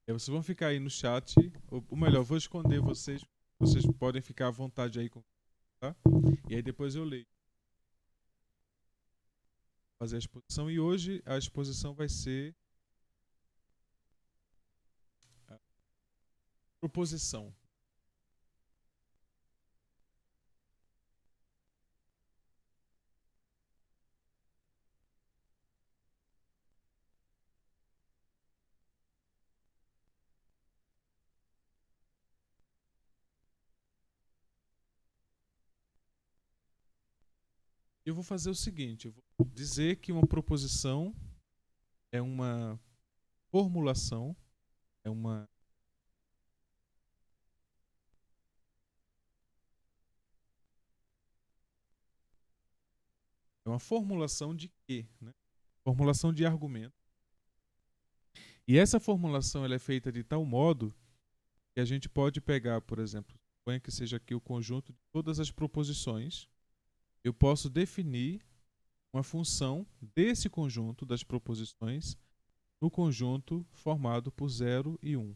Vocês vão ficar aí no chat, ou melhor, eu vou esconder vocês. Vocês podem ficar à vontade aí, tá? E aí depois eu leio. Fazer a exposição. E hoje a exposição vai ser a proposição. Eu vou fazer o seguinte, eu vou dizer que uma proposição é uma formulação, é uma formulação de quê, né? Formulação de argumento. E essa formulação ela é feita de tal modo que a gente pode pegar, por exemplo, suponha que seja aqui o conjunto de todas as proposições, eu posso definir uma função desse conjunto das proposições no conjunto formado por 0 e 1.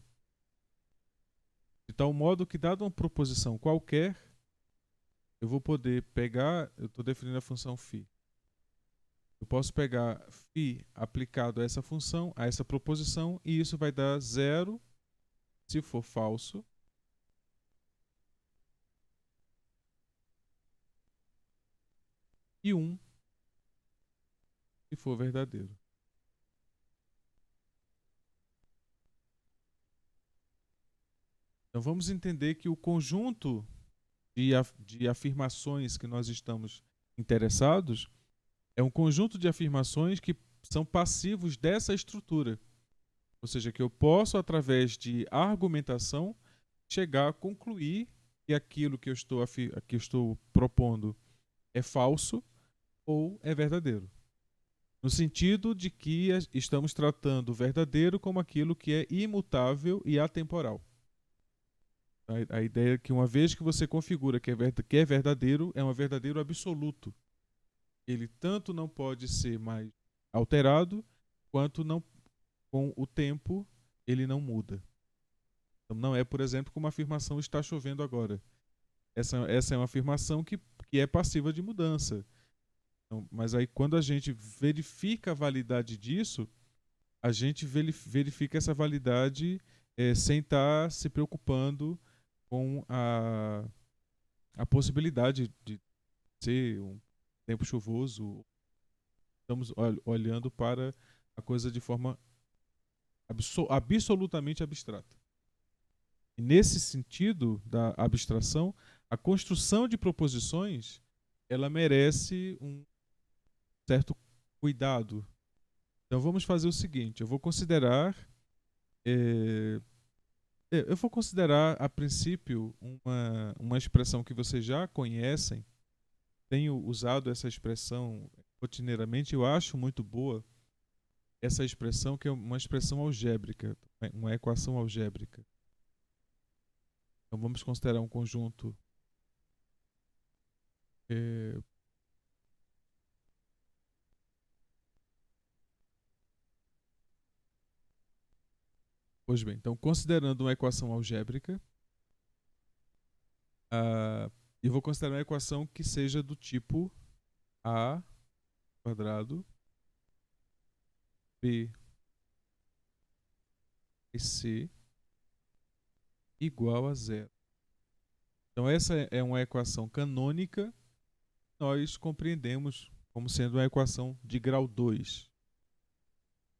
De tal modo que, dada uma proposição qualquer, eu vou poder pegar, eu estou definindo a função φ. Eu posso pegar φ aplicado a essa função, a essa proposição, e isso vai dar 0 se for falso, e 1 se for verdadeiro. Então vamos entender que o conjunto de afirmações que nós estamos interessados é um conjunto de afirmações que são passivos dessa estrutura. Ou seja, que eu posso, através de argumentação, chegar a concluir que aquilo que eu estou propondo é falso ou é verdadeiro. No sentido de que estamos tratando o verdadeiro como aquilo que é imutável e atemporal. A ideia é que uma vez que você configura que é verdadeiro, é um verdadeiro absoluto. Ele tanto não pode ser mais alterado, quanto não, com o tempo ele não muda. Então não é, por exemplo, como a afirmação está chovendo agora. Essa é uma afirmação que é passiva de mudança. Então, mas aí quando a gente verifica a validade disso, a gente verifica essa validade sem estar se preocupando com a possibilidade de ser um tempo chuvoso. Estamos olhando para a coisa de forma absolutamente abstrata. E nesse sentido da abstração, a construção de proposições ela merece um certo cuidado. Então vamos fazer o seguinte: eu vou considerar a princípio uma expressão que vocês já conhecem. Tenho usado essa expressão rotineiramente, eu acho muito boa essa expressão, que é uma expressão algébrica, uma equação algébrica. Então vamos considerar um conjunto é, pois bem, então considerando uma equação algébrica, eu vou considerar uma equação que seja do tipo a quadrado b e c igual a zero. Então essa é uma equação canônica, nós compreendemos como sendo uma equação de grau 2.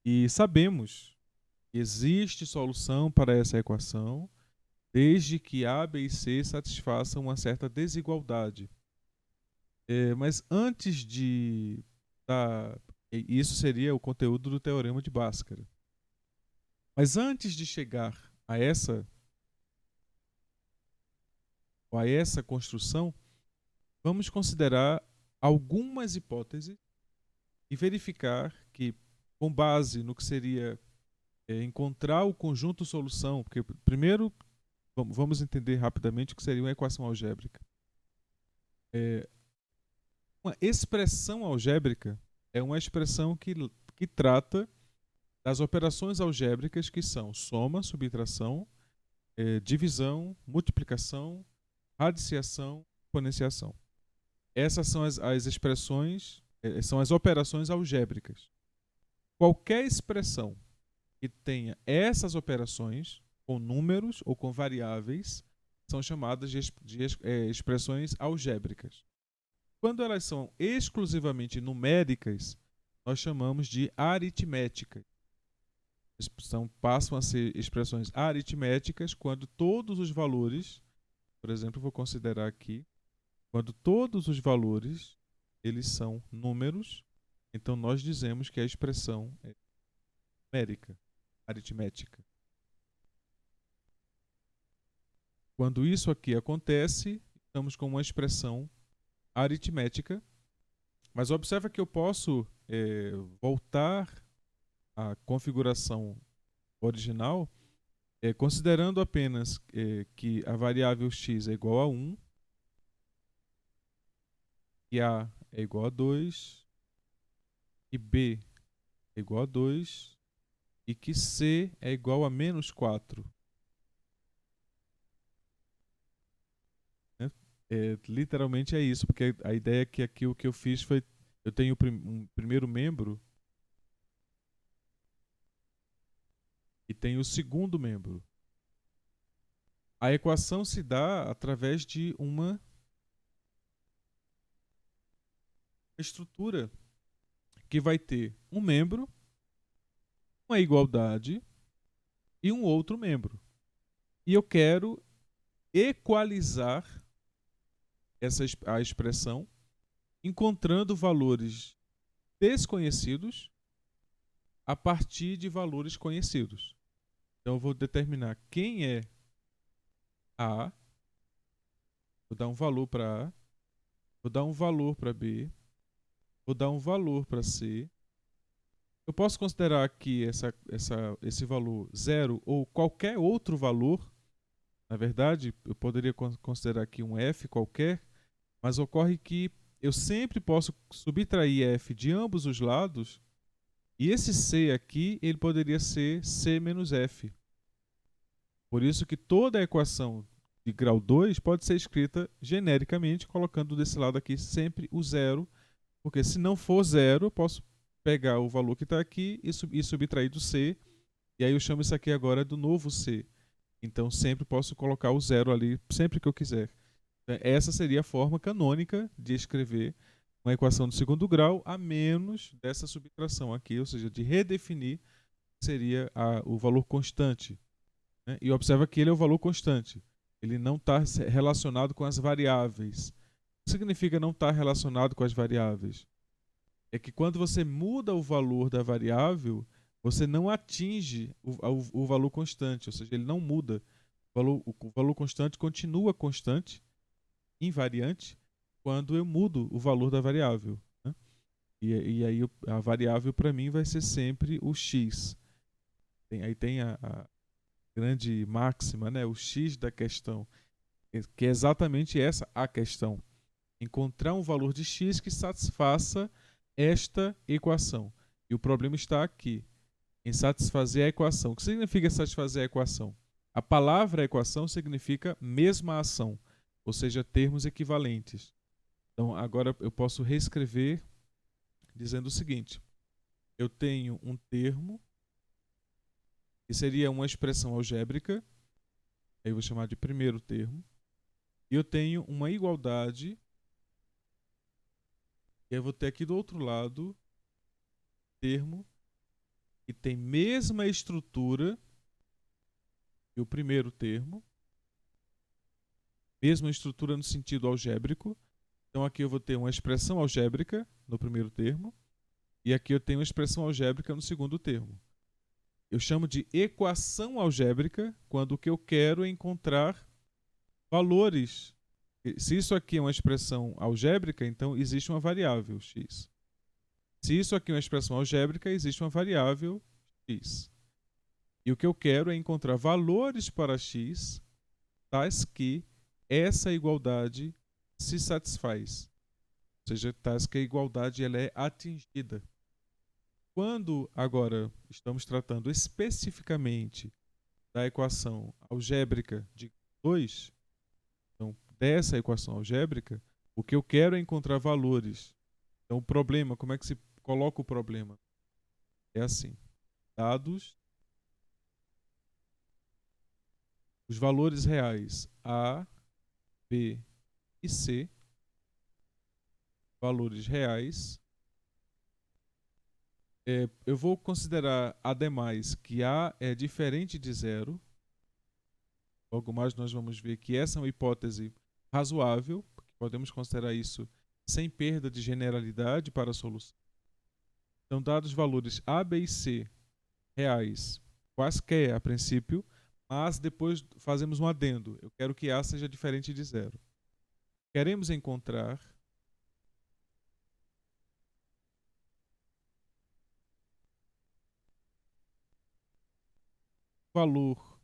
E sabemos que existe solução para essa equação desde que A, B e C satisfaçam uma certa desigualdade. Mas antes de... Isso seria o conteúdo do teorema de Bhaskara. Mas antes de chegar a essa construção, vamos considerar algumas hipóteses e verificar que, com base no que seria encontrar o conjunto solução, porque primeiro vamos entender rapidamente o que seria uma equação algébrica. Uma expressão algébrica é uma expressão que trata das operações algébricas que são soma, subtração, divisão, multiplicação, radiciação, exponenciação. Essas são as expressões, são as operações algébricas. Qualquer expressão que tenha essas operações, com números ou com variáveis, são chamadas de expressões algébricas. Quando elas são exclusivamente numéricas, nós chamamos de aritméticas. Passam a ser expressões aritméticas quando todos os valores, por exemplo, vou considerar aqui, quando todos os valores eles são números, então nós dizemos que a expressão é numérica, aritmética. Quando isso aqui acontece, estamos com uma expressão aritmética, mas observa que eu posso voltar à configuração original, considerando apenas que a variável x é igual a 1, que a é igual a 2, que b é igual a 2 e que c é igual a menos 4. Literalmente é isso, porque a ideia é que aqui o que eu fiz foi, eu tenho um primeiro membro e tenho o segundo membro. A equação se dá através de uma estrutura que vai ter um membro, uma igualdade e um outro membro. E eu quero equalizar a expressão encontrando valores desconhecidos a partir de valores conhecidos. Então eu vou determinar quem é A, vou dar um valor para A, vou dar um valor para B, vou dar um valor para C. Eu posso considerar aqui esse valor 0 ou qualquer outro valor. Na verdade, eu poderia considerar aqui um f qualquer, mas ocorre que eu sempre posso subtrair f de ambos os lados, e esse c aqui ele poderia ser c menos f. Por isso que toda a equação de grau 2 pode ser escrita genericamente, colocando desse lado aqui sempre o zero, porque se não for zero, eu posso pegar o valor que está aqui e subtrair do c, e aí eu chamo isso aqui agora do novo c. Então sempre posso colocar o zero ali, sempre que eu quiser. Essa seria a forma canônica de escrever uma equação do segundo grau, a menos dessa subtração aqui, ou seja, de redefinir seria o valor constante. Né? E observa que ele é o valor constante. Ele não está relacionado com as variáveis. O que significa não estar relacionado com as variáveis? É que quando você muda o valor da variável, você não atinge o valor constante, ou seja, ele não muda. O valor constante continua constante, invariante, quando eu mudo o valor da variável. Né? E aí a variável para mim vai ser sempre o x. Aí tem a grande máxima, né? O x da questão, que é exatamente essa a questão. Encontrar um valor de x que satisfaça esta equação. E o problema está aqui, em satisfazer a equação. O que significa satisfazer a equação? A palavra equação significa mesma ação, ou seja, termos equivalentes. Então, agora eu posso reescrever dizendo o seguinte: eu tenho um termo, que seria uma expressão algébrica, aí eu vou chamar de primeiro termo, e eu tenho uma igualdade, e eu vou ter aqui do outro lado termo que tem mesma estrutura que o primeiro termo, mesma estrutura no sentido algébrico. Então aqui eu vou ter uma expressão algébrica no primeiro termo, e aqui eu tenho uma expressão algébrica no segundo termo. Eu chamo de equação algébrica quando o que eu quero é encontrar valores. Se isso aqui é uma expressão algébrica, então existe uma variável x. Se isso aqui é uma expressão algébrica, existe uma variável x. E o que eu quero é encontrar valores para x tais que essa igualdade se satisfaz. Ou seja, tais que a igualdade ela é atingida. Quando agora estamos tratando especificamente da equação algébrica de 2, então dessa equação algébrica, o que eu quero é encontrar valores. Então o problema, como é que se coloca o problema? É assim, dados os valores reais A, B e C, valores reais. Eu vou considerar, ademais, que A é diferente de zero. Logo mais nós vamos ver que essa é uma hipótese razoável, porque podemos considerar isso sem perda de generalidade para a solução. Então, dados os valores A, B e C reais, quaisquer a princípio, mas depois fazemos um adendo. Eu quero que A seja diferente de zero. Queremos encontrar valor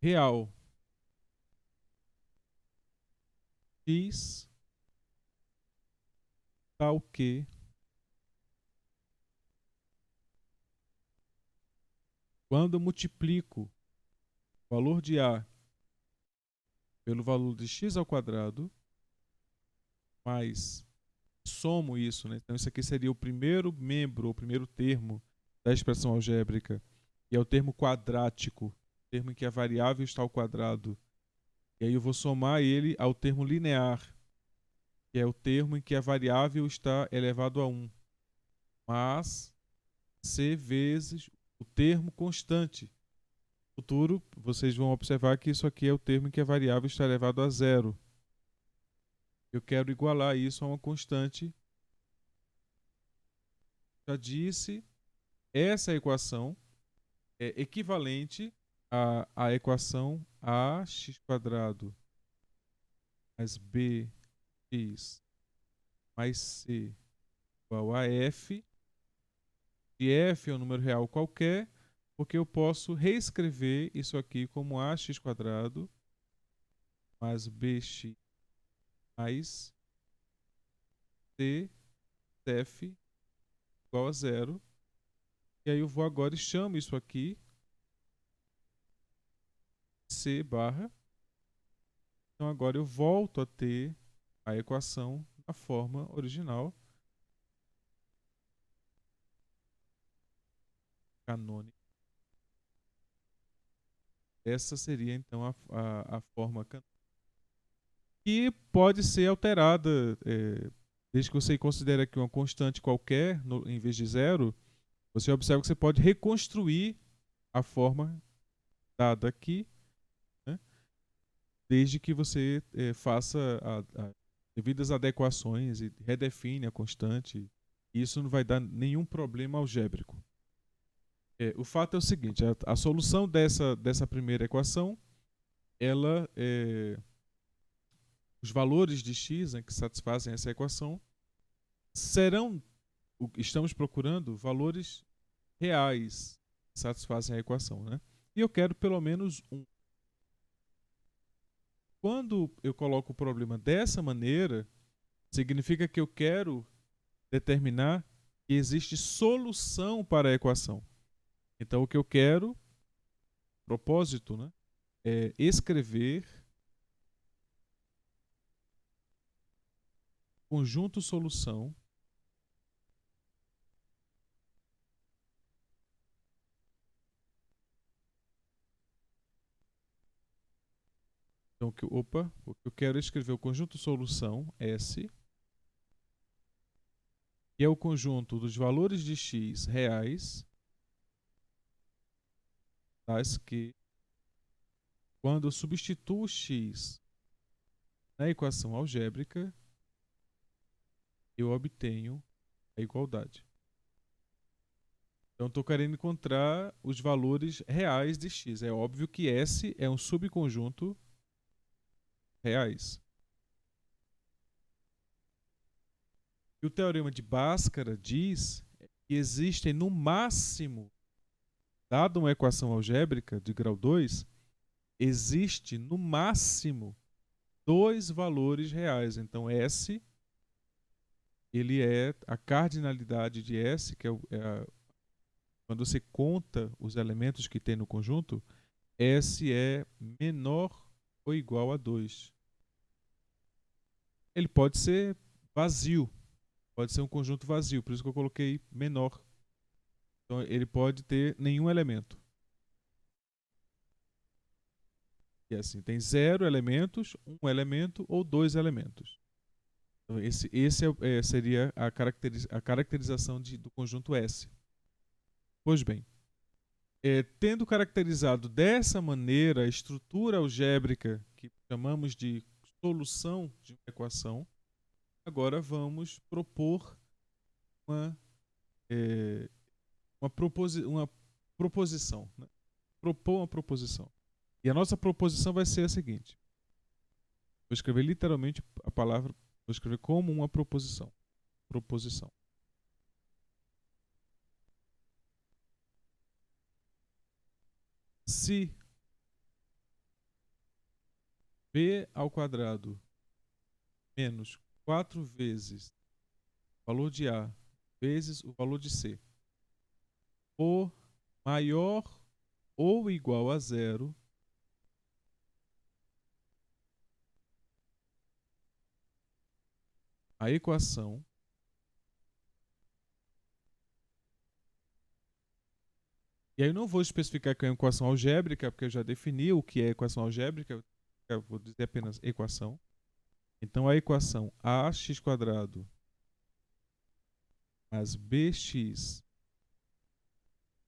real x tal que quando eu multiplico o valor de A pelo valor de x ao quadrado, mais somo isso, né? Então isso aqui seria o primeiro membro, o primeiro termo da expressão algébrica, e é o termo quadrático, o termo em que a variável está ao quadrado. E aí eu vou somar ele ao termo linear, que é o termo em que a variável está elevado a 1, mas c vezes o termo constante. No futuro, vocês vão observar que isso aqui é o termo em que a variável está elevado a zero. Eu quero igualar isso a uma constante. Já disse, essa equação é equivalente à equação ax² mais bx mais c igual a f. E f é um número real qualquer, porque eu posso reescrever isso aqui como ax² mais bx mais cf igual a zero. E aí eu vou agora e chamo isso aqui c barra. Então agora eu volto a ter a equação na forma original canônica. Essa seria então a forma canônica. E pode ser alterada, desde que você considere aqui uma constante qualquer em vez de zero, você observa que você pode reconstruir a forma dada aqui, né, desde que você faça as devidas adequações e redefine a constante. Isso não vai dar nenhum problema algébrico. O fato é o seguinte, a solução dessa primeira equação, ela, os valores de x, né, que satisfazem essa equação serão, estamos procurando valores reais que satisfazem a equação, né? E eu quero pelo menos um. Quando eu coloco o problema dessa maneira, significa que eu quero determinar que existe solução para a equação. Então, o que eu quero, propósito, né, é escrever conjunto solução então, o que eu quero é escrever o conjunto solução S, que é o conjunto dos valores de x reais, tais que, quando eu substituo x na equação algébrica, eu obtenho a igualdade. Então, estou querendo encontrar os valores reais de x. É óbvio que S é um subconjunto reais. E o teorema de Bhaskara diz que existem no máximo, dada uma equação algébrica de grau 2, existe no máximo dois valores reais. Então, S ele é a cardinalidade de S, que quando você conta os elementos que tem no conjunto, S é menor ou igual a 2. Ele pode ser vazio, pode ser um conjunto vazio, por isso que eu coloquei menor. Então ele pode ter nenhum elemento. E assim, tem 0 elementos, 1 elemento ou 2 elementos. Então esse seria a caracterização do conjunto S. Pois bem, tendo caracterizado dessa maneira a estrutura algébrica que chamamos de solução de uma equação, agora vamos propor uma, uma proposição. Né? Propor uma proposição. E a nossa proposição vai ser a seguinte. Vou escrever literalmente a palavra, vou escrever como uma proposição. Proposição. Se b ao quadrado menos 4 vezes o valor de A vezes o valor de C for maior ou igual a 0, a equação e aí eu não vou especificar que é uma equação algébrica, porque eu já defini o que é equação algébrica, eu vou dizer apenas equação. Então a equação ax² mais bx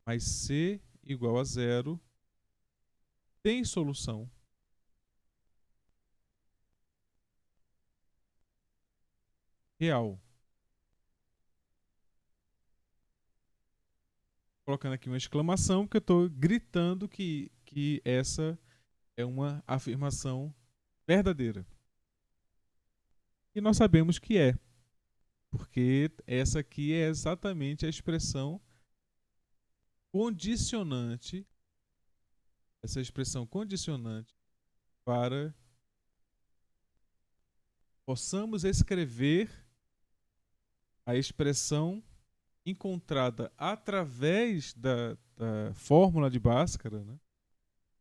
mais c igual a 0 tem solução real. Colocando aqui uma exclamação, porque eu estou gritando que essa é uma afirmação verdadeira. E nós sabemos que é, porque essa aqui é exatamente a expressão condicionante, essa expressão condicionante para possamos escrever a expressão encontrada através da fórmula de Bhaskara, né,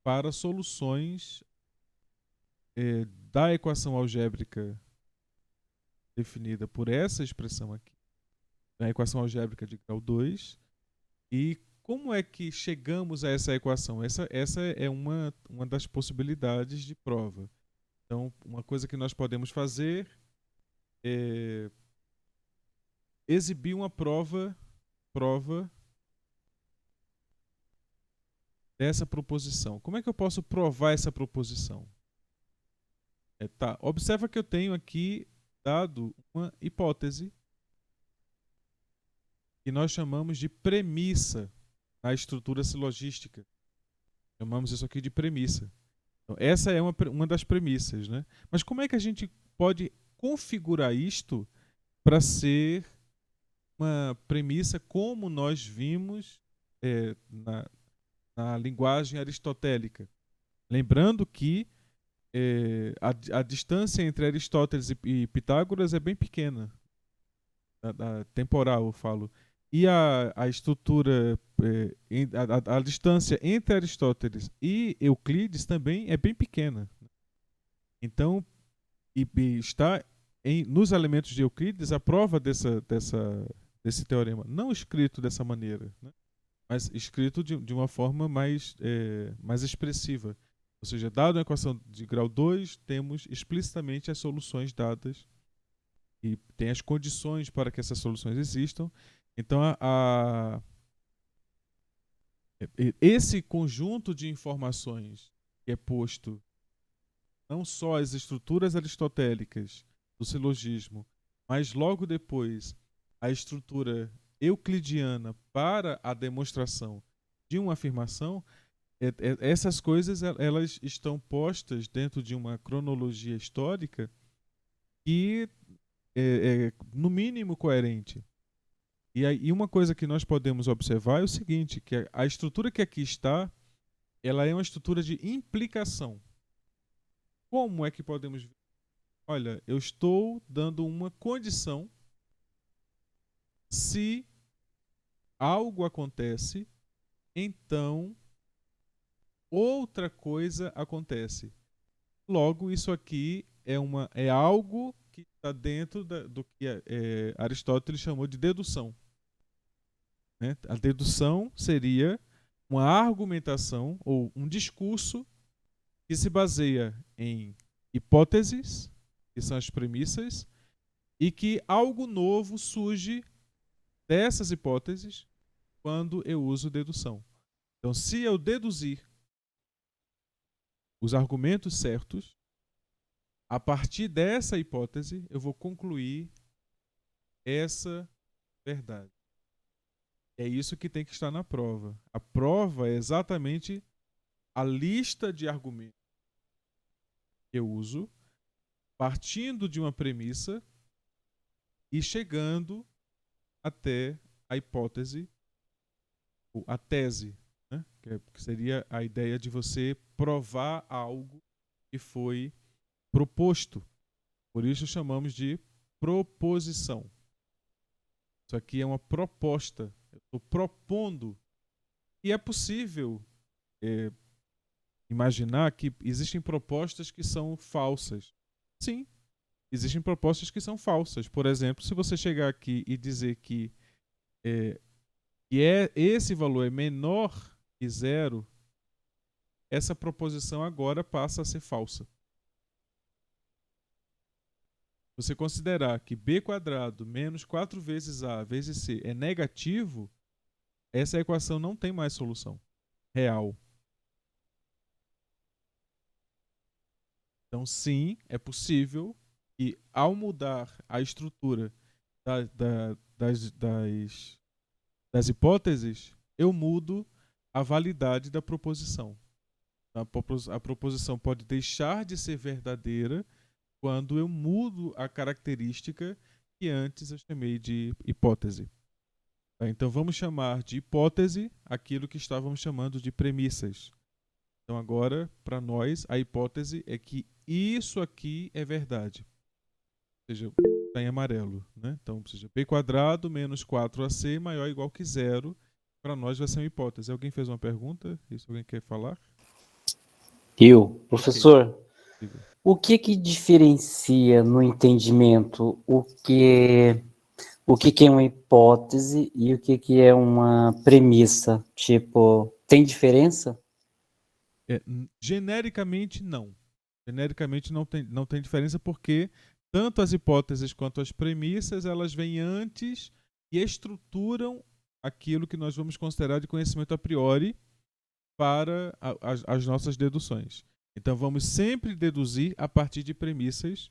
para soluções da equação algébrica definida por essa expressão aqui, da equação algébrica de grau 2. E como é que chegamos a essa equação? Essa é uma das possibilidades de prova. Então, uma coisa que nós podemos fazer é exibir uma prova dessa proposição. Como é que eu posso provar essa proposição? Observa que eu tenho aqui dado uma hipótese que nós chamamos de premissa na estrutura silogística. Chamamos isso aqui de premissa. Então, essa é uma das premissas, né? Mas como é que a gente pode configurar isto para ser uma premissa como nós vimos na linguagem aristotélica? Lembrando que a distância entre Aristóteles e Pitágoras é bem pequena, temporal, eu falo. E a estrutura, a distância entre Aristóteles e Euclides também é bem pequena. Então, está nos elementos de Euclides a prova desse teorema, não escrito dessa maneira, né? Mas escrito de uma forma mais expressiva. Ou seja, dado a equação de grau 2, temos explicitamente as soluções dadas e tem as condições para que essas soluções existam. Então, esse conjunto de informações que é posto não só as estruturas aristotélicas do silogismo, mas logo depois a estrutura euclidiana para a demonstração de uma afirmação, essas coisas elas estão postas dentro de uma cronologia histórica que é no mínimo coerente. E uma coisa que nós podemos observar é o seguinte, que a estrutura que aqui está, ela é uma estrutura de implicação. Como é que podemos ver? Olha, eu estou dando uma condição se algo acontece, então outra coisa acontece. Logo, isso aqui é algo que está dentro do que Aristóteles chamou de dedução. Né? A dedução seria uma argumentação ou um discurso que se baseia em hipóteses, que são as premissas, e que algo novo surge dessas hipóteses quando eu uso dedução. Então, se eu deduzir os argumentos certos, a partir dessa hipótese, eu vou concluir essa verdade. É isso que tem que estar na prova. A prova é exatamente a lista de argumentos que eu uso, partindo de uma premissa e chegando até a hipótese, ou a tese, né? Que seria a ideia de você provar algo que foi proposto. Por isso chamamos de proposição. Isso aqui é uma proposta. Eu estou propondo. E é possível imaginar que existem propostas que são falsas. Sim, existem propostas que são falsas. Por exemplo, se você chegar aqui e dizer que esse valor é menor que zero, essa proposição agora passa a ser falsa. Você considerar que b² menos 4 vezes a vezes c é negativo, essa equação não tem mais solução real. Então, sim, é possível que, ao mudar a estrutura das hipóteses, eu mudo a validade da proposição. A proposição pode deixar de ser verdadeira quando eu mudo a característica que antes eu chamei de hipótese. Então, vamos chamar de hipótese aquilo que estávamos chamando de premissas. Então, agora, para nós, a hipótese é que isso aqui é verdade. Ou seja, está em amarelo. Né? Então, ou seja, b² menos 4ac maior ou igual que zero. Para nós vai ser uma hipótese. Alguém fez uma pergunta? Isso alguém quer falar? Professor, Diga. o que diferencia no entendimento o que é uma hipótese e o que é uma premissa? Tipo, tem diferença? Genericamente, não. Genericamente não tem diferença porque tanto as hipóteses quanto as premissas elas vêm antes e estruturam aquilo que nós vamos considerar de conhecimento a priori para as nossas deduções. Então vamos sempre deduzir a partir de premissas,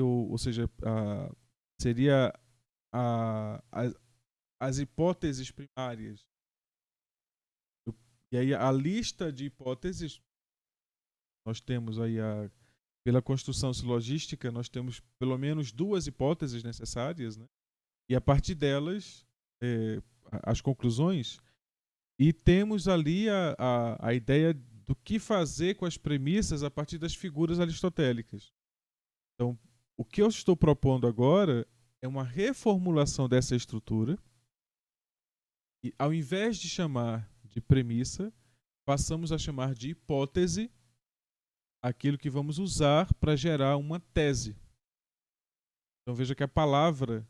ou seja, seria as hipóteses primárias. E aí a lista de hipóteses, nós temos aí pela construção silogística, nós temos pelo menos 2 hipóteses necessárias, né? E a partir delas, as conclusões, e temos ali a ideia do que fazer com as premissas a partir das figuras aristotélicas. Então, o que eu estou propondo agora é uma reformulação dessa estrutura e, ao invés de chamar de premissa, passamos a chamar de hipótese aquilo que vamos usar para gerar uma tese. Então veja que a palavra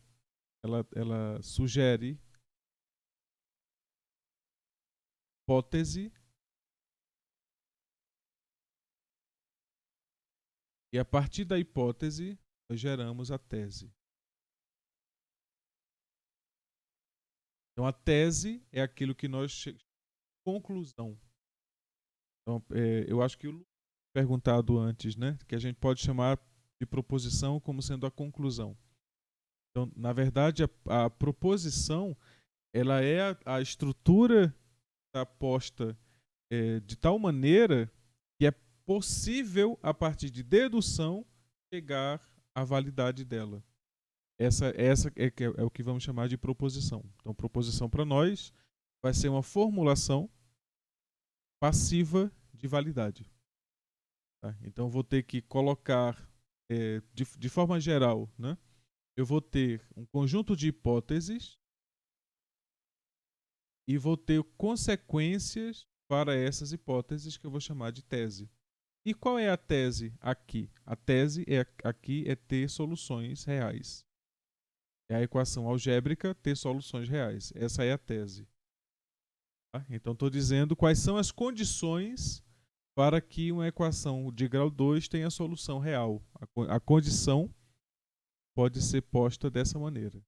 ela sugere hipótese e a partir da hipótese nós geramos a tese. Então a tese é aquilo que nós conclusão. Então eu acho que o perguntado antes, né, que a gente pode chamar de proposição como sendo a conclusão. Então, na verdade, a proposição ela é a estrutura posta de tal maneira que é possível, a partir de dedução, chegar à validade dela. Essa é o que vamos chamar de proposição. Então, proposição para nós vai ser uma formulação passiva de validade. Tá? Então, eu vou ter que colocar, de forma geral, né? Eu vou ter um conjunto de hipóteses e vou ter consequências para essas hipóteses que eu vou chamar de tese. E qual é a tese aqui? A tese aqui é ter soluções reais. É a equação algébrica ter soluções reais. Essa é a tese. Tá? Então, estou dizendo quais são as condições para que uma equação de grau 2 tenha solução real. A condição pode ser posta dessa maneira.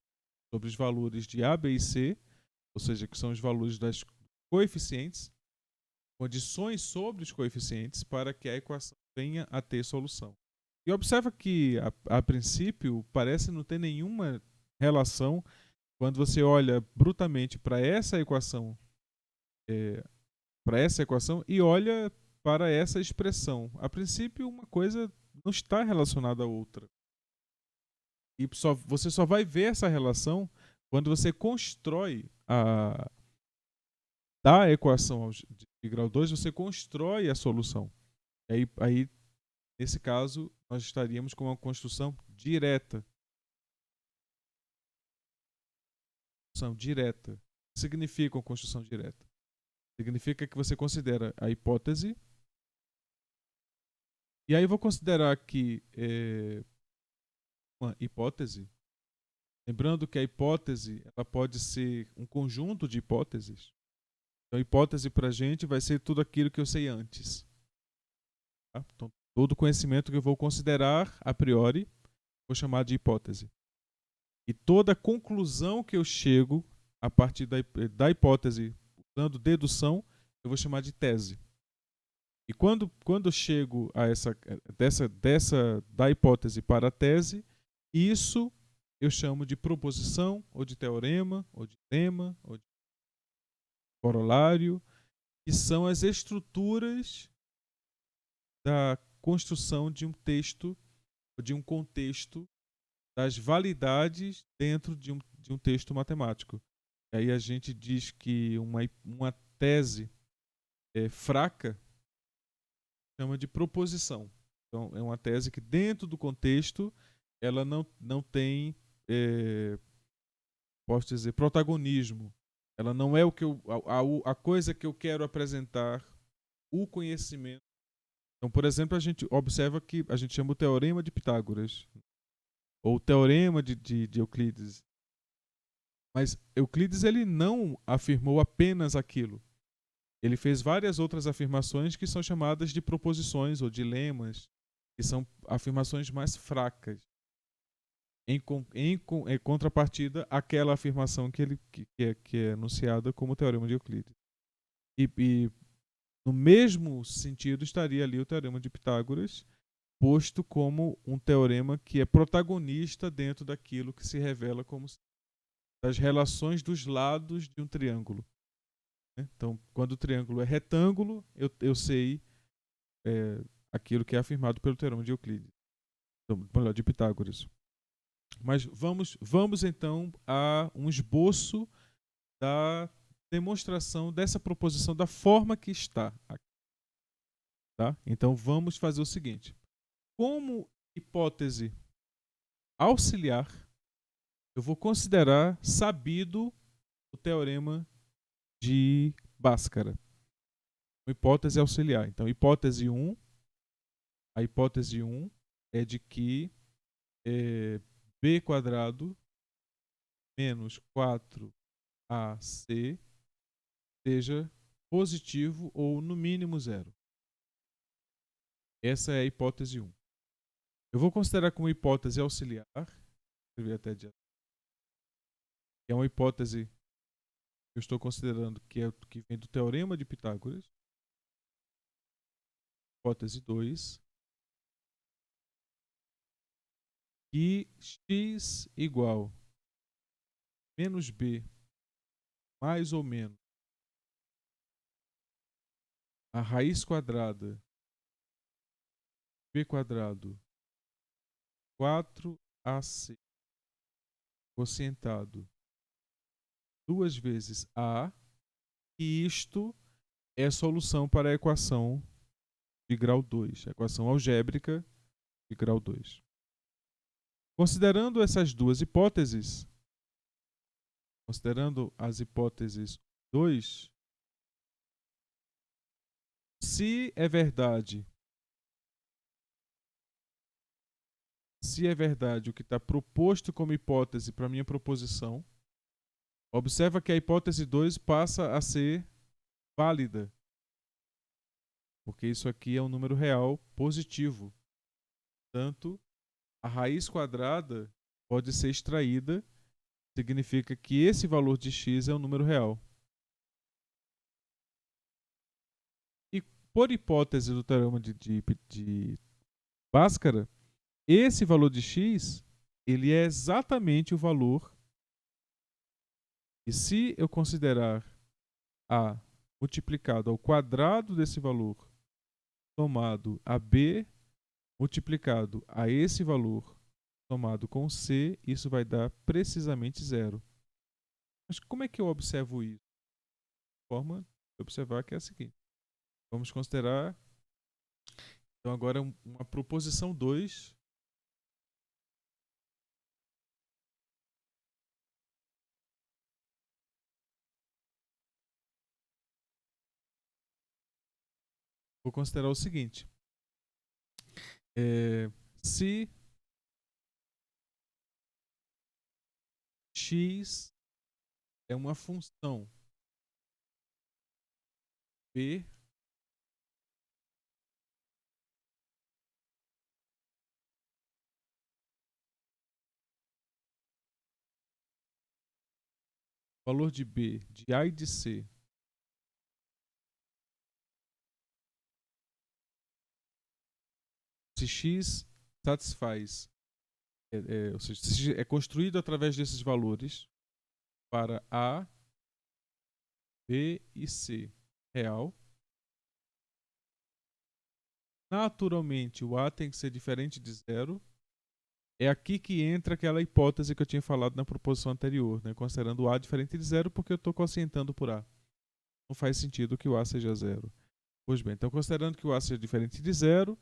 Sobre os valores de A, B e C, ou seja, que são os valores das coeficientes, condições sobre os coeficientes para que a equação venha a ter solução. E observa que, a princípio, parece não ter nenhuma relação quando você olha brutamente para essa equação e olha para essa expressão. A princípio, uma coisa não está relacionada à outra. E você só vai ver essa relação quando você constrói da equação de grau 2, você constrói a solução. Aí, nesse caso, nós estaríamos com uma construção direta. Construção direta. O que significa uma construção direta? Significa que você considera a hipótese. E aí eu vou considerar que uma hipótese. Lembrando que a hipótese ela pode ser um conjunto de hipóteses. Então, hipótese para a gente vai ser tudo aquilo que eu sei antes. Tá? Então, todo conhecimento que eu vou considerar a priori, vou chamar de hipótese. E toda conclusão que eu chego a partir da hipótese, usando dedução, eu vou chamar de tese. E quando eu chego a da hipótese para a tese, isso eu chamo de proposição, ou de teorema, ou de lema, ou de corolário, que são as estruturas da construção de um texto, ou de um contexto, das validades dentro de um texto matemático. E aí a gente diz que uma tese fraca chama de proposição. Então, é uma tese que dentro do contexto ela não tem, posso dizer, protagonismo. Ela não é a coisa que eu quero apresentar, o conhecimento. Então, por exemplo, a gente observa que a gente chama o teorema de Pitágoras, ou o teorema de Euclides. Mas Euclides ele não afirmou apenas aquilo. Ele fez várias outras afirmações que são chamadas de proposições ou de lemas, que são afirmações mais fracas. Em contrapartida àquela afirmação que é anunciada como o teorema de Euclides. E no mesmo sentido estaria ali o teorema de Pitágoras, posto como um teorema que é protagonista dentro daquilo que se revela como das relações dos lados de um triângulo. Então, quando o triângulo é retângulo, eu sei aquilo que é afirmado pelo teorema de Euclides, melhor, de Pitágoras. Mas vamos então a um esboço da demonstração dessa proposição da forma que está aqui. Tá? Então vamos fazer o seguinte. Como hipótese auxiliar, eu vou considerar sabido o teorema de Bhaskara. Uma hipótese auxiliar. Então, hipótese 1, a hipótese 1 é de que b² menos 4ac seja positivo ou no mínimo zero. Essa é a hipótese 1. Eu vou considerar como hipótese auxiliar, que é uma hipótese que eu estou considerando que vem do teorema de Pitágoras. Hipótese 2. Que x igual menos b mais ou menos a raiz quadrada b² 4ac quocientado 2 vezes a, e isto é a solução para a equação de grau 2, a equação algébrica de grau 2. Considerando essas duas hipóteses, considerando as hipóteses 2, se é verdade o que está proposto como hipótese para a minha proposição, observa que a hipótese 2 passa a ser válida, porque isso aqui é um número real positivo. Portanto, a raiz quadrada pode ser extraída, significa que esse valor de x é um número real. E por hipótese do teorema de Bhaskara, esse valor de x ele é exatamente o valor. E se eu considerar a multiplicado ao quadrado desse valor somado a b multiplicado a esse valor somado com c, isso vai dar precisamente zero. Mas como é que eu observo isso? A forma de observar que é a seguinte. Vamos considerar, então, agora uma proposição 2. Vou considerar o seguinte. Se x é uma função b valor de b de a e de c se x satisfaz, ou seja, se é construído através desses valores para a, b e c real, naturalmente o a tem que ser diferente de zero. É aqui que entra aquela hipótese que eu tinha falado na proposição anterior, né? Considerando o a diferente de zero porque eu estou quocientando por a. Não faz sentido que o a seja zero. Pois bem, então considerando que o a seja diferente de zero,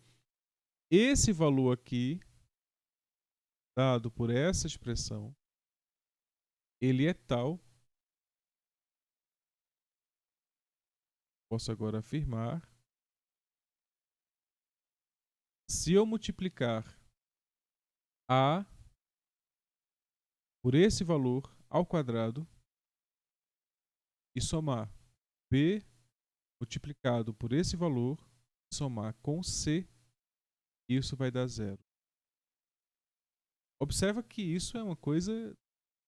esse valor aqui, dado por essa expressão, ele é tal. Posso agora afirmar. Se eu multiplicar a por esse valor ao quadrado e somar b multiplicado por esse valor, somar com c, isso vai dar zero. Observa que isso é uma coisa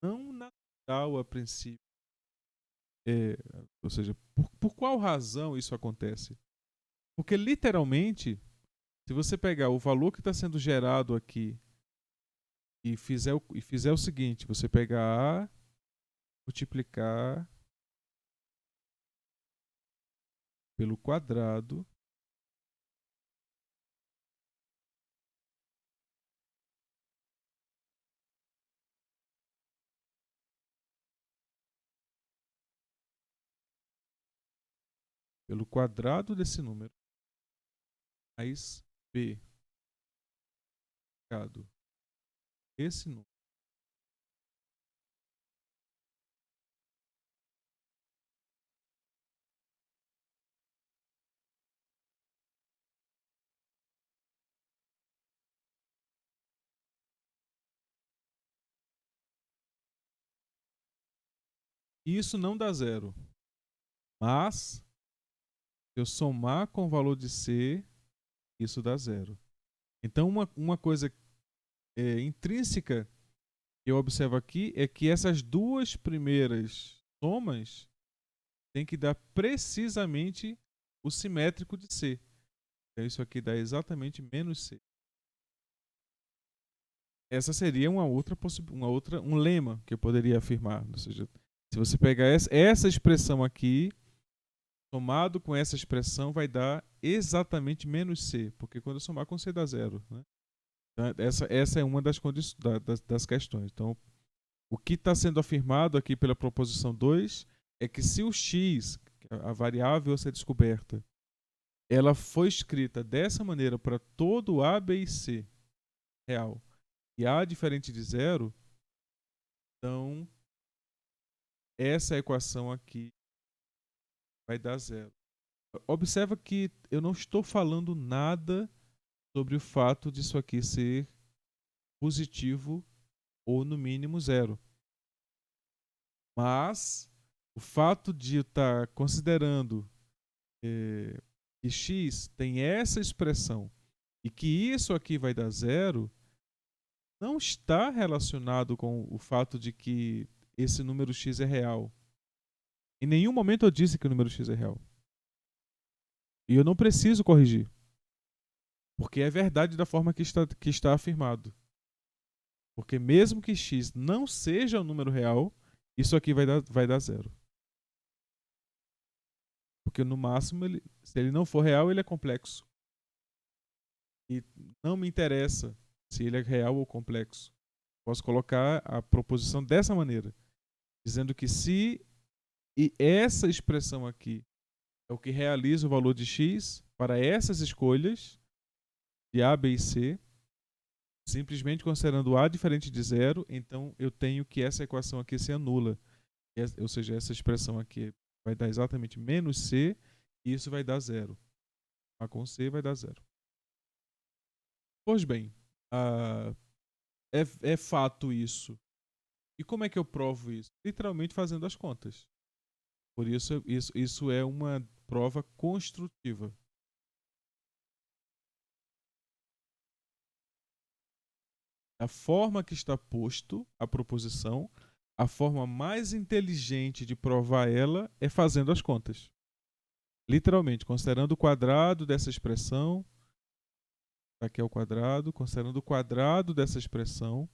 não natural a princípio. Ou seja, por qual razão isso acontece? Porque literalmente, se você pegar o valor que está sendo gerado aqui e fizer o seguinte, você pegar a, multiplicar pelo quadrado desse número mais b multiplicado esse número. E isso não dá zero. Mas, se eu somar com o valor de c, isso dá zero. Então, uma coisa intrínseca que eu observo aqui é que essas duas primeiras somas têm que dar precisamente o simétrico de c. Então, isso aqui dá exatamente menos c. Essa seria um lema que eu poderia afirmar. Ou seja, se você pegar essa expressão aqui, somado com essa expressão, vai dar exatamente menos c, porque quando eu somar com c dá zero. Né? Então, essa é uma das questões. Então, o que está sendo afirmado aqui pela proposição 2 é que se o x, a variável a ser descoberta, ela foi escrita dessa maneira para todo a, b e c real, e a diferente de zero, então essa equação aqui vai dar zero. Observa que eu não estou falando nada sobre o fato disso aqui ser positivo ou no mínimo zero. Mas o fato de eu estar considerando que x tem essa expressão e que isso aqui vai dar zero, não está relacionado com o fato de que esse número x é real. Em nenhum momento eu disse que o número x é real. E eu não preciso corrigir. Porque é verdade da forma que está afirmado. Porque mesmo que x não seja um número real, isso aqui vai dar zero. Porque no máximo, se ele não for real, ele é complexo. E não me interessa se ele é real ou complexo. Posso colocar a proposição dessa maneira, dizendo que se essa expressão aqui é o que realiza o valor de x para essas escolhas de A, B e C, simplesmente considerando A diferente de zero, então eu tenho que essa equação aqui se anula. Ou seja, essa expressão aqui vai dar exatamente menos C e isso vai dar zero. A com C vai dar zero. Pois bem, é fato isso. E como é que eu provo isso? Literalmente fazendo as contas. Por isso é uma prova construtiva. A forma que está posto a proposição, a forma mais inteligente de provar ela é fazendo as contas. Literalmente, considerando o quadrado dessa expressão, aqui é o quadrado, considerando o quadrado dessa expressão,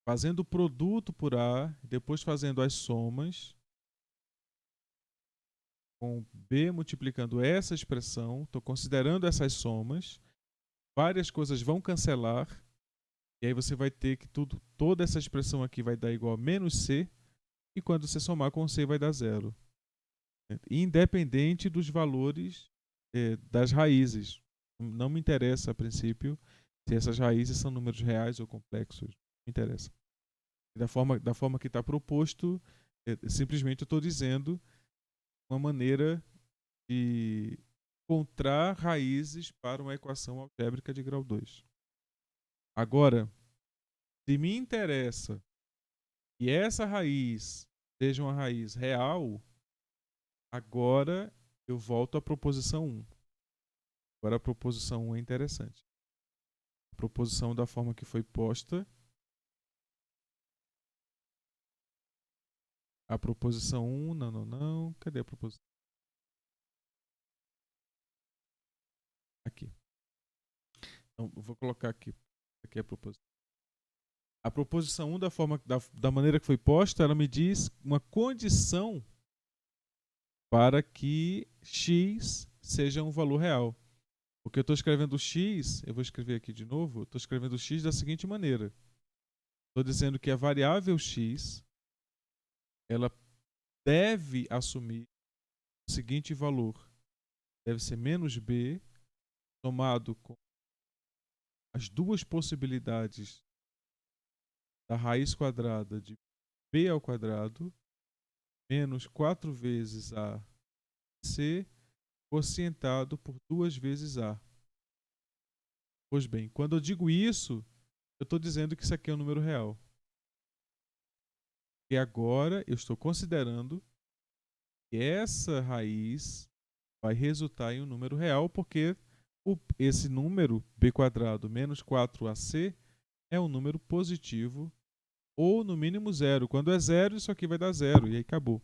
fazendo o produto por A, depois fazendo as somas, com B multiplicando essa expressão, estou considerando essas somas, várias coisas vão cancelar, e aí você vai ter que toda essa expressão aqui vai dar igual a menos C, e quando você somar com C vai dar zero. Independente dos valores das raízes. Não me interessa, a princípio, se essas raízes são números reais ou complexos. Não me interessa. Da forma que está proposto, simplesmente eu estou dizendo uma maneira de encontrar raízes para uma equação algébrica de grau 2. Agora, se me interessa que essa raiz seja uma raiz real, agora eu volto à proposição 1. Agora a proposição 1 é interessante. A proposição da forma que foi posta. A proposição 1, não. Cadê a proposição? Aqui. Então, eu vou colocar aqui. Aqui é a proposição. A proposição 1, da maneira que foi posta, ela me diz uma condição para que x seja um valor real. Porque eu estou escrevendo x, eu vou escrever aqui de novo, estou escrevendo x da seguinte maneira. Estou dizendo que a variável x, ela deve assumir o seguinte valor. Deve ser menos b, somado com as duas possibilidades da raiz quadrada de b ao quadrado, menos 4 vezes a c, quocientado por 2 vezes a. Pois bem, quando eu digo isso, eu estou dizendo que isso aqui é um número real. E agora eu estou considerando que essa raiz vai resultar em um número real, porque esse número, b quadrado menos 4ac, é um número positivo, ou no mínimo zero. Quando é zero, isso aqui vai dar zero, e aí acabou.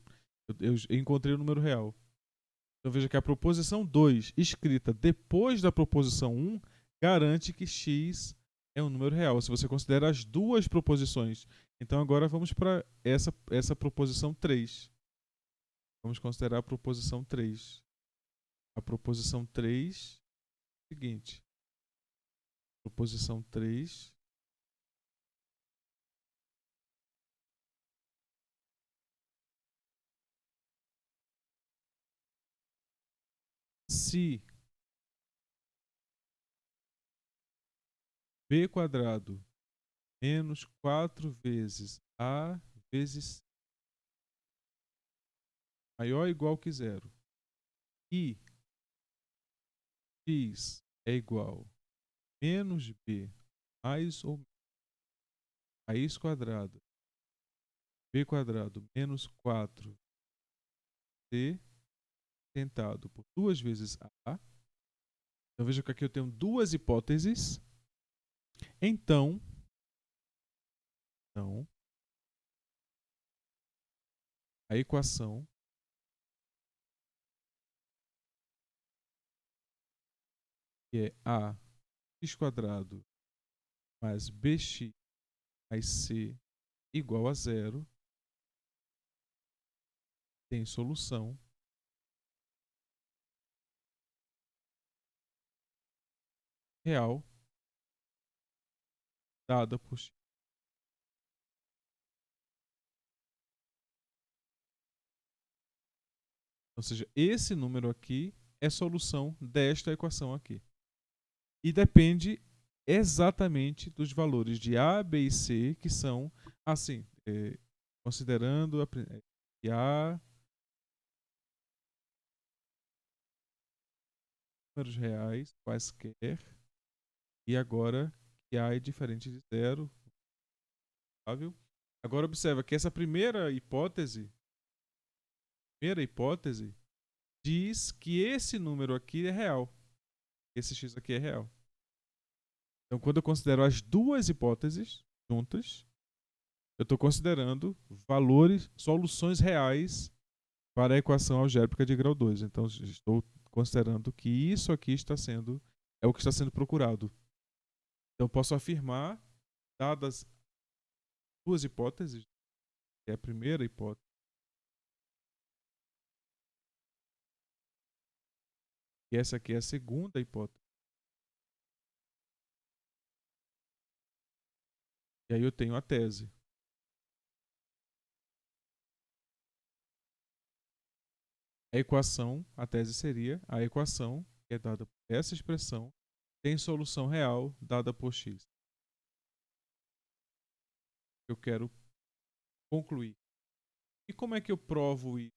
Eu encontrei o número real. Então veja que a proposição 2, escrita depois da proposição 1, garante que x é um número real, se você considera as duas proposições. Então agora vamos para essa proposição 3. Vamos considerar a proposição 3. A proposição 3 é o seguinte. Proposição 3. Se b quadrado menos 4 vezes a vezes maior ou igual que zero, e x é igual a menos b mais ou menos raiz quadrada b quadrado menos 4c tentado por 2 vezes a. Então veja que aqui eu tenho duas hipóteses. Então a equação que é a x quadrado mais bx mais c igual a zero tem solução real dada por x. Ou seja, esse número aqui é solução desta equação aqui. E depende exatamente dos valores de A, B e C, que são, assim, considerando que A, números reais, quaisquer, e agora que A é diferente de zero. Agora observa que essa primeira hipótese diz que esse número aqui é real. Esse x aqui é real. Então, quando eu considero as duas hipóteses juntas, eu estou considerando valores, soluções reais para a equação algébrica de grau 2. Então, estou considerando que isso aqui é o que está sendo procurado. Então, eu posso afirmar, dadas duas hipóteses, que é a primeira hipótese, e essa aqui é a segunda hipótese. E aí eu tenho a tese. A tese seria a equação que é dada por essa expressão tem solução real dada por x. Eu quero concluir. E como é que eu provo isso?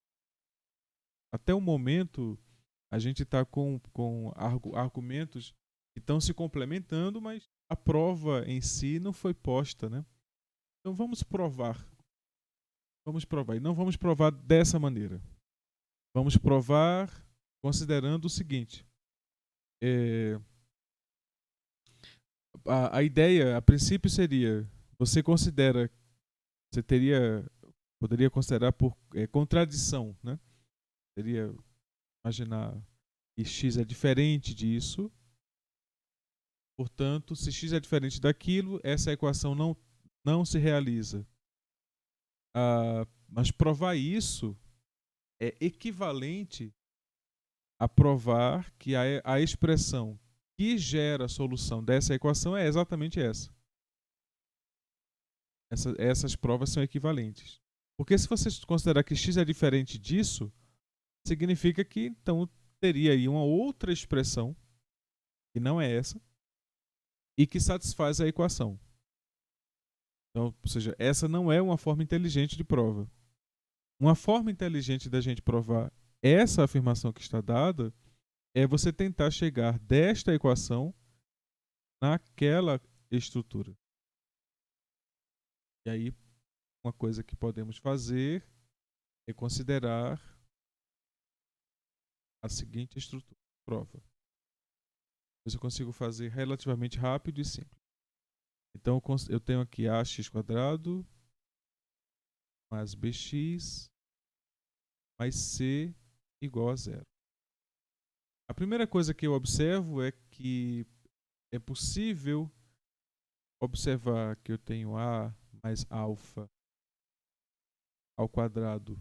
Até o momento, a gente está com argumentos que estão se complementando, mas a prova em si não foi posta, né? Então vamos provar. E não vamos provar dessa maneira. Vamos provar considerando o seguinte. A ideia, a princípio, seria: você poderia considerar por contradição, né? Poderia imaginar que x é diferente disso. Portanto, se x é diferente daquilo, essa equação não se realiza. Mas provar isso é equivalente a provar que a expressão que gera a solução dessa equação é exatamente essa. Essas provas são equivalentes. Porque se você considerar que x é diferente disso, significa que então teria aí uma outra expressão, que não é essa, e que satisfaz a equação. Então, ou seja, essa não é uma forma inteligente de prova. Uma forma inteligente da gente provar essa afirmação que está dada é você tentar chegar desta equação naquela estrutura. E aí, uma coisa que podemos fazer é considerar a seguinte estrutura de prova. Mas eu consigo fazer relativamente rápido e simples. Então, eu tenho aqui ax² mais bx mais c igual a zero. A primeira coisa que eu observo é que é possível observar que eu tenho a mais alfa ao quadrado.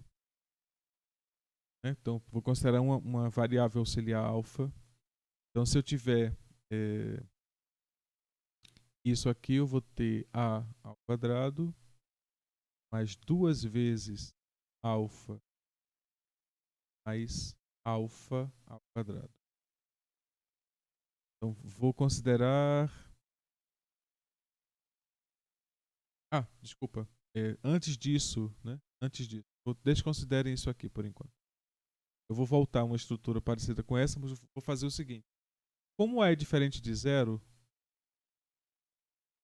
Né? Então, vou considerar uma variável auxiliar alfa. Então, se eu tiver isso aqui, eu vou ter a ao quadrado mais 2 vezes alfa mais alfa ao quadrado. Então, vou considerar... desculpa. Antes disso, desconsiderem isso aqui por enquanto. Eu vou voltar a uma estrutura parecida com essa, mas eu vou fazer o seguinte. Como A é diferente de zero,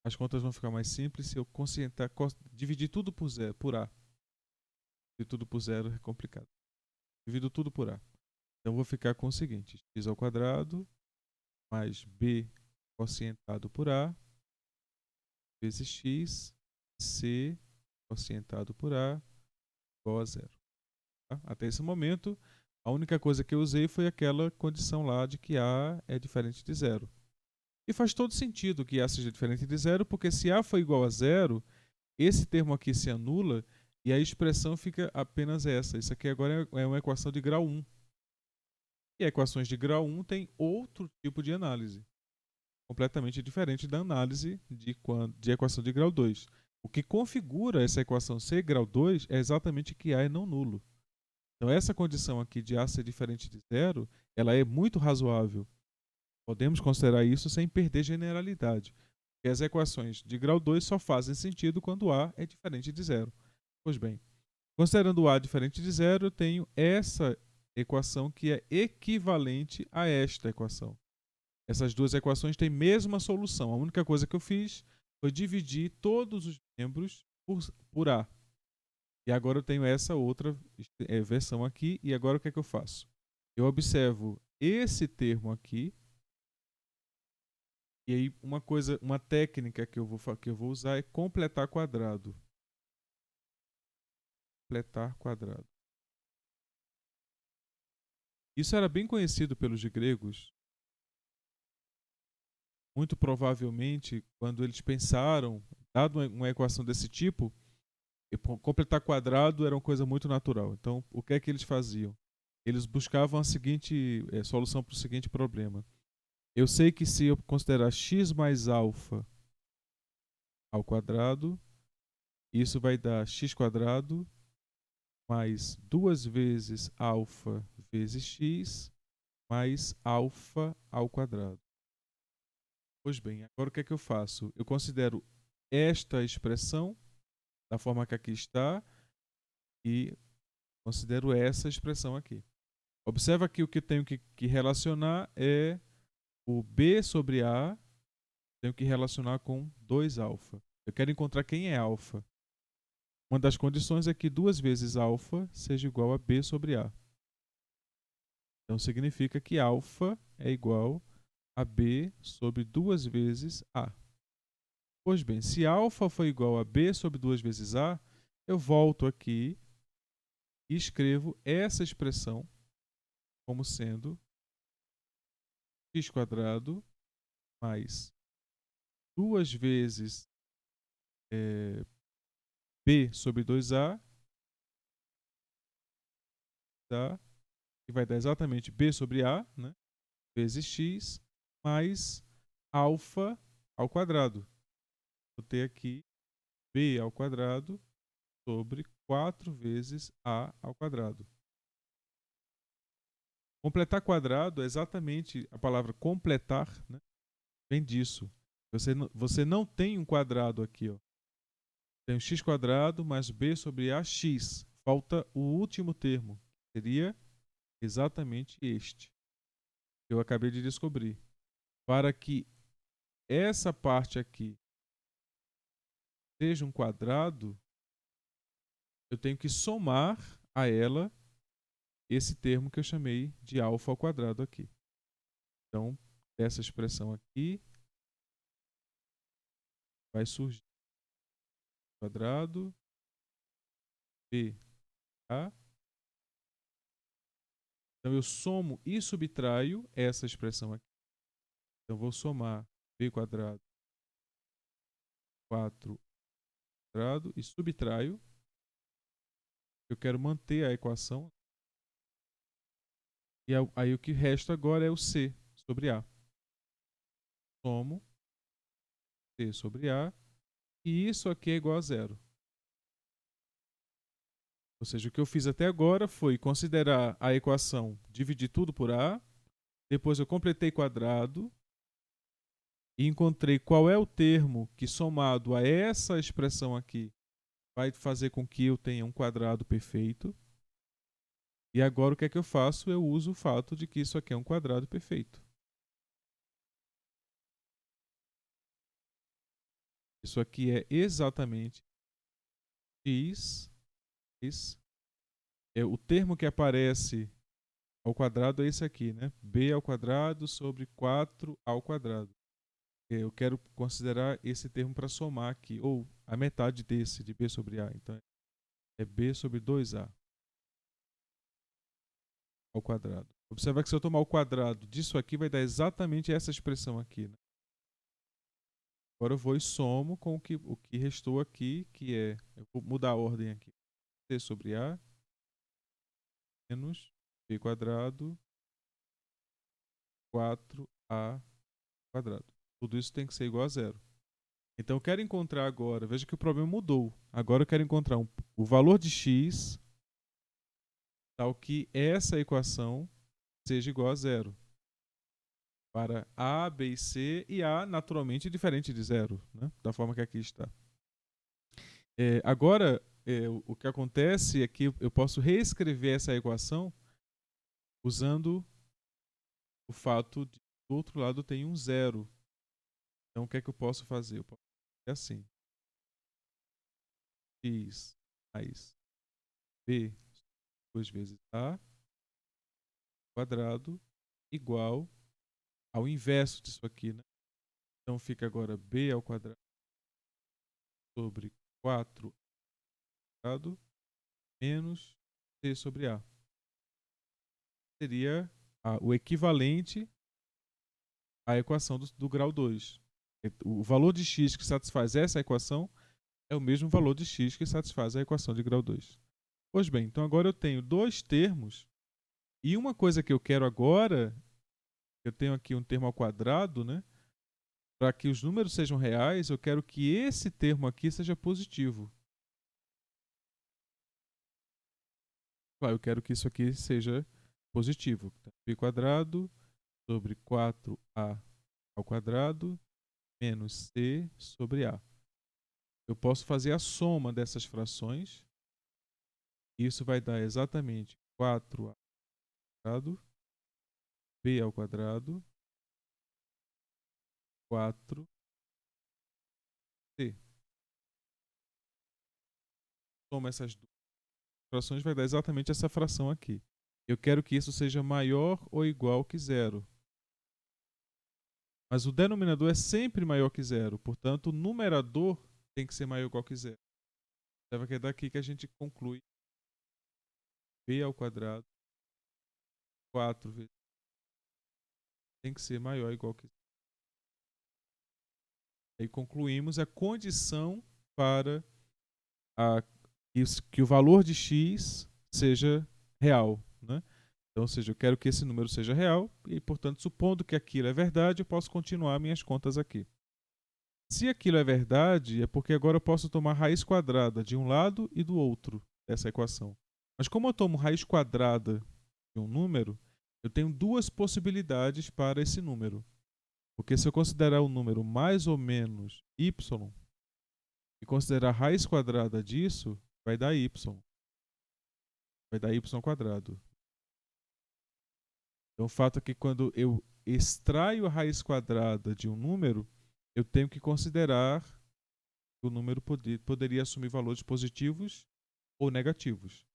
as contas vão ficar mais simples se eu dividir tudo por zero, por A. Dividir tudo por zero é complicado. Divido tudo por A. Então eu vou ficar com o seguinte, x ao quadrado mais b quocientado por A vezes x, c quocientado por A igual a zero. Tá? Até esse momento, a única coisa que eu usei foi aquela condição lá de que A é diferente de zero. E faz todo sentido que A seja diferente de zero, porque se A for igual a zero, esse termo aqui se anula e a expressão fica apenas essa. Isso aqui agora é uma equação de grau 1. E equações de grau 1 têm outro tipo de análise, completamente diferente da análise de equação de grau 2. O que configura essa equação ser grau 2 é exatamente que A é não nulo. Então essa condição aqui de A ser diferente de zero, ela é muito razoável. Podemos considerar isso sem perder generalidade. Porque as equações de grau 2 só fazem sentido quando A é diferente de zero. Pois bem, considerando A diferente de zero, eu tenho essa equação que é equivalente a esta equação. Essas duas equações têm a mesma solução. A única coisa que eu fiz foi dividir todos os membros por A. E agora eu tenho essa outra versão aqui. E agora o que é que eu faço? Eu observo esse termo aqui. E aí uma técnica que eu vou usar é completar quadrado. Completar quadrado. Isso era bem conhecido pelos gregos. Muito provavelmente, quando eles pensaram, dado uma equação desse tipo, completar quadrado era uma coisa muito natural. Então, o que é que eles faziam? Eles buscavam a seguinte solução para o seguinte problema. Eu sei que se eu considerar x mais alfa ao quadrado, isso vai dar x quadrado mais 2 vezes alfa vezes x mais alfa ao quadrado. Pois bem, agora o que é que eu faço? Eu considero esta expressão da forma que aqui está e considero essa expressão aqui. Observa que o que tenho que relacionar é o b sobre a, tenho que relacionar com 2α. Eu quero encontrar quem é alfa. Uma das condições é que 2 vezes alfa seja igual a b sobre a. Então significa que alfa é igual a b sobre 2 vezes a. Pois bem, se alfa for igual a b sobre 2 vezes a, eu volto aqui e escrevo essa expressão como sendo x quadrado mais 2 vezes b sobre 2a, tá? Que vai dar exatamente b sobre a, né? Vezes x mais alfa ao quadrado. Vou ter aqui b ao quadrado sobre 4 vezes a ao quadrado. Completar quadrado é exatamente a palavra completar, né? Vem disso. Você não tem um quadrado aqui, ó. Tem o x quadrado mais b sobre ax. Falta o último termo, que seria exatamente este, que eu acabei de descobrir. Para que essa parte aqui seja um quadrado, eu tenho que somar a ela esse termo que eu chamei de alfa ao quadrado aqui. Então, dessa expressão aqui, vai surgir quadrado b, tá? Então, eu somo e subtraio essa expressão aqui. Então, eu vou somar b quadrado 4 quadrado e subtraio. Eu quero manter a equação. E aí o que resta agora é o c sobre a. Somo c sobre a. E isso aqui é igual a zero. Ou seja, o que eu fiz até agora foi considerar a equação, dividir tudo por a. Depois eu completei quadrado. E encontrei qual é o termo que, somado a essa expressão aqui, vai fazer com que eu tenha um quadrado perfeito. E agora o que é que eu faço? Eu uso o fato de que isso aqui é um quadrado perfeito. Isso aqui é exatamente x. O termo que aparece ao quadrado é esse aqui, né? B ao quadrado sobre 4 ao quadrado. Eu quero considerar esse termo para somar aqui, ou a metade desse, de B sobre A. Então, é B sobre 2A ao quadrado. Observa que se eu tomar o quadrado disso aqui, vai dar exatamente essa expressão aqui, né? Agora eu vou e somo com o que restou aqui, que é... Eu vou mudar a ordem aqui. C sobre A menos B quadrado 4A quadrado. Tudo isso tem que ser igual a zero. Então eu quero encontrar agora, veja que o problema mudou. Agora eu quero encontrar o valor de x tal que essa equação seja igual a zero. Para A, B e C, e A naturalmente diferente de zero, né? Da forma que aqui está. Agora, o que acontece é que eu posso reescrever essa equação usando o fato de que do outro lado tem um zero. Então o que é que eu posso fazer? Eu posso fazer assim. X mais B 2 vezes A quadrado igual ao inverso disso aqui, né? Então fica agora B ao quadrado sobre 4 ao quadrado menos C sobre A. Seria o equivalente à equação do grau 2. O valor de x que satisfaz essa equação é o mesmo valor de x que satisfaz a equação de grau 2. Pois bem, então agora eu tenho dois termos e uma coisa que eu quero agora, eu tenho aqui um termo ao quadrado, né? Para que os números sejam reais, eu quero que esse termo aqui seja positivo. Eu quero que isso aqui seja positivo. B quadrado sobre 4A ao quadrado menos C sobre A. Eu posso fazer a soma dessas frações. Isso vai dar exatamente 4A ao quadrado, B ao quadrado, 4C. Soma essas duas frações vai dar exatamente essa fração aqui. Eu quero que isso seja maior ou igual que zero. Mas o denominador é sempre maior que zero. Portanto, o numerador tem que ser maior ou igual que zero. Então, é daqui que a gente conclui B ao quadrado 4 vezes tem que ser maior ou igual que zero. Aí concluímos a condição para que o valor de x seja real, né? Então, ou seja, eu quero que esse número seja real e, portanto, supondo que aquilo é verdade, eu posso continuar minhas contas aqui. Se aquilo é verdade, é porque agora eu posso tomar raiz quadrada de um lado e do outro dessa equação. Mas como eu tomo raiz quadrada de um número, eu tenho duas possibilidades para esse número. Porque se eu considerar o número mais ou menos y e considerar a raiz quadrada disso, vai dar y. Vai dar y quadrado. Então o fato é que quando eu extraio a raiz quadrada de um número, eu tenho que considerar que o número poderia assumir valores positivos ou negativos.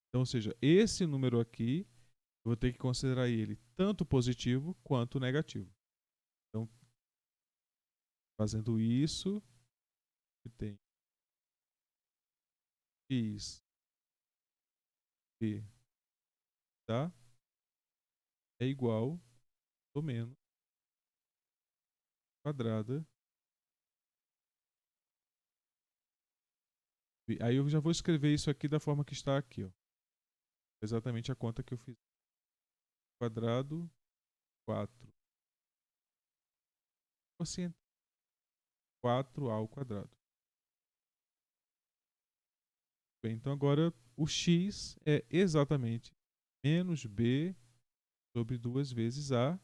Então, ou seja, esse número aqui, eu vou ter que considerar ele tanto positivo quanto negativo. Então, fazendo isso, eu tenho x, p, tá? É igual ou menos quadrada. Aí eu já vou escrever isso aqui da forma que está aqui, ó. Exatamente a conta que eu fiz. Quadrado 4 quociente 4 ao quadrado. Bem, então agora o x é exatamente menos b sobre 2 vezes a,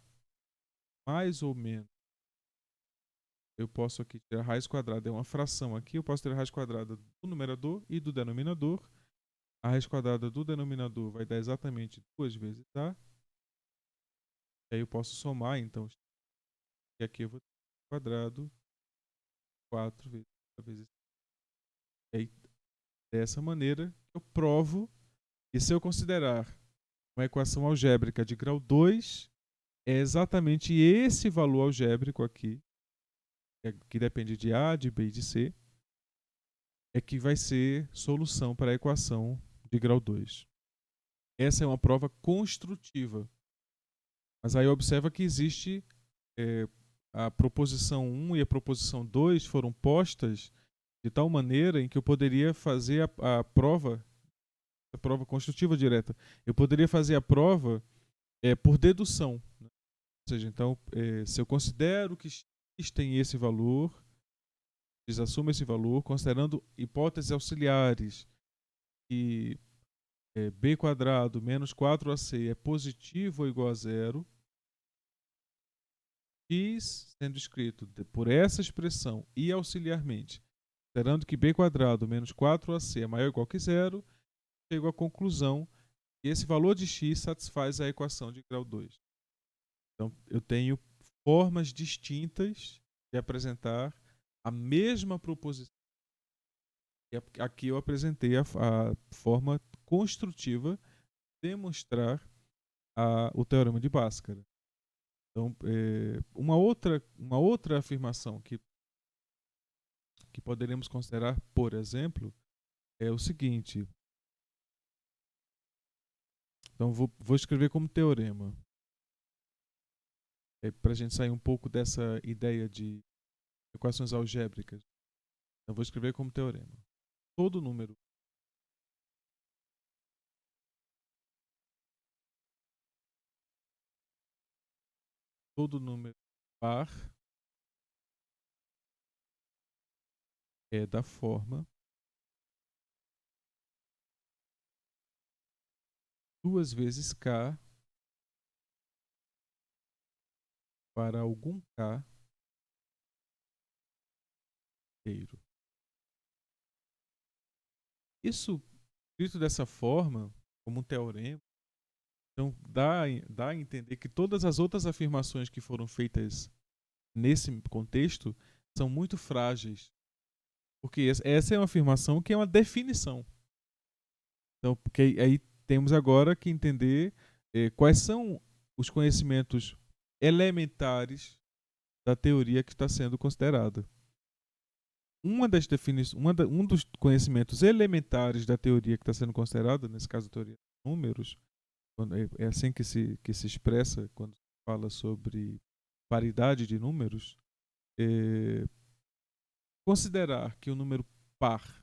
mais ou menos. Eu posso aqui ter a raiz quadrada, é uma fração aqui, eu posso ter a raiz quadrada do numerador e do denominador. a raiz quadrada do denominador vai dar exatamente 2 vezes A. E aí eu posso somar, então, e aqui eu vou ter quadrado 4 vezes A vezes C. E aí, dessa maneira, eu provo que se eu considerar uma equação algébrica de grau 2, é exatamente esse valor algébrico aqui, que depende de A, de B e de C, é que vai ser solução para a equação de grau 2. Essa é uma prova construtiva. Mas aí observa que existe a proposição 1 e a proposição 2 foram postas de tal maneira em que eu poderia fazer a prova construtiva direta. Eu poderia fazer a prova por dedução. Né? Ou seja, então, se eu considero que x tem esse valor, x assume esse valor, considerando hipóteses auxiliares que b quadrado menos 4ac é positivo ou igual a zero, x sendo escrito por essa expressão e auxiliarmente, considerando que b quadrado menos 4ac é maior ou igual que zero, chego à conclusão que esse valor de x satisfaz a equação de grau 2. Então, eu tenho formas distintas de apresentar a mesma proposição. E aqui eu apresentei a forma construtiva de demonstrar o teorema de Bhaskara. Então, uma outra afirmação que poderíamos considerar, por exemplo, é o seguinte. Então, vou escrever como teorema. Para a gente sair um pouco dessa ideia de equações algébricas. Eu vou escrever como teorema. Todo número par é da forma 2 vezes k para algum k inteiro. Isso, escrito dessa forma, como um teorema, então dá a entender que todas as outras afirmações que foram feitas nesse contexto são muito frágeis. Porque essa é uma afirmação que é uma definição. Então, porque aí temos agora que entender quais são os conhecimentos elementares da teoria que está sendo considerada. Um dos conhecimentos elementares da teoria que está sendo considerada, nesse caso a teoria de números, é assim que se expressa quando se fala sobre paridade de números, considerar que o número par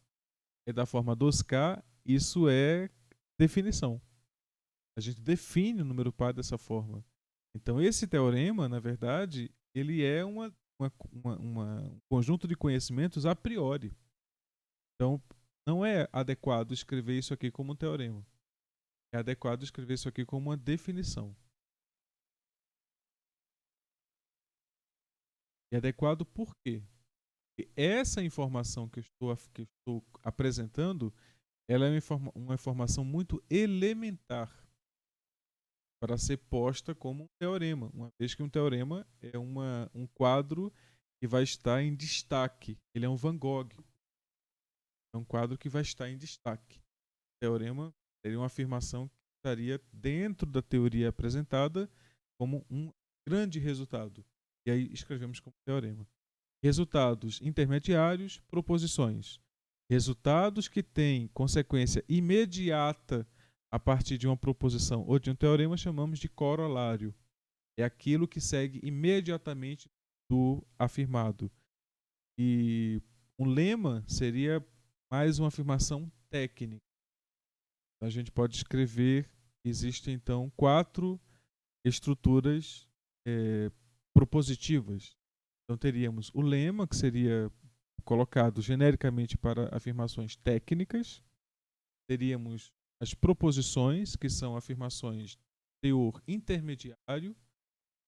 é da forma 2k, isso é definição. A gente define o número par dessa forma. Então, esse teorema, na verdade, ele é um conjunto de conhecimentos a priori. Então, não é adequado escrever isso aqui como um teorema. É adequado escrever isso aqui como uma definição. E adequado por quê? Porque essa informação que eu estou apresentando, ela é uma informação muito elementar para ser posta como um teorema, uma vez que um teorema é um quadro que vai estar em destaque. Ele é um Van Gogh. É um quadro que vai estar em destaque. O teorema seria uma afirmação que estaria dentro da teoria apresentada como um grande resultado. E aí escrevemos como teorema. Resultados intermediários, proposições. Resultados que têm consequência imediata a partir de uma proposição ou de um teorema chamamos de corolário. É aquilo que segue imediatamente do afirmado. E um lema seria mais uma afirmação técnica. A gente pode escrever que existem então 4 estruturas propositivas. Então teríamos o lema, que seria colocado genericamente para afirmações técnicas. Teríamos as proposições, que são afirmações de teor intermediário,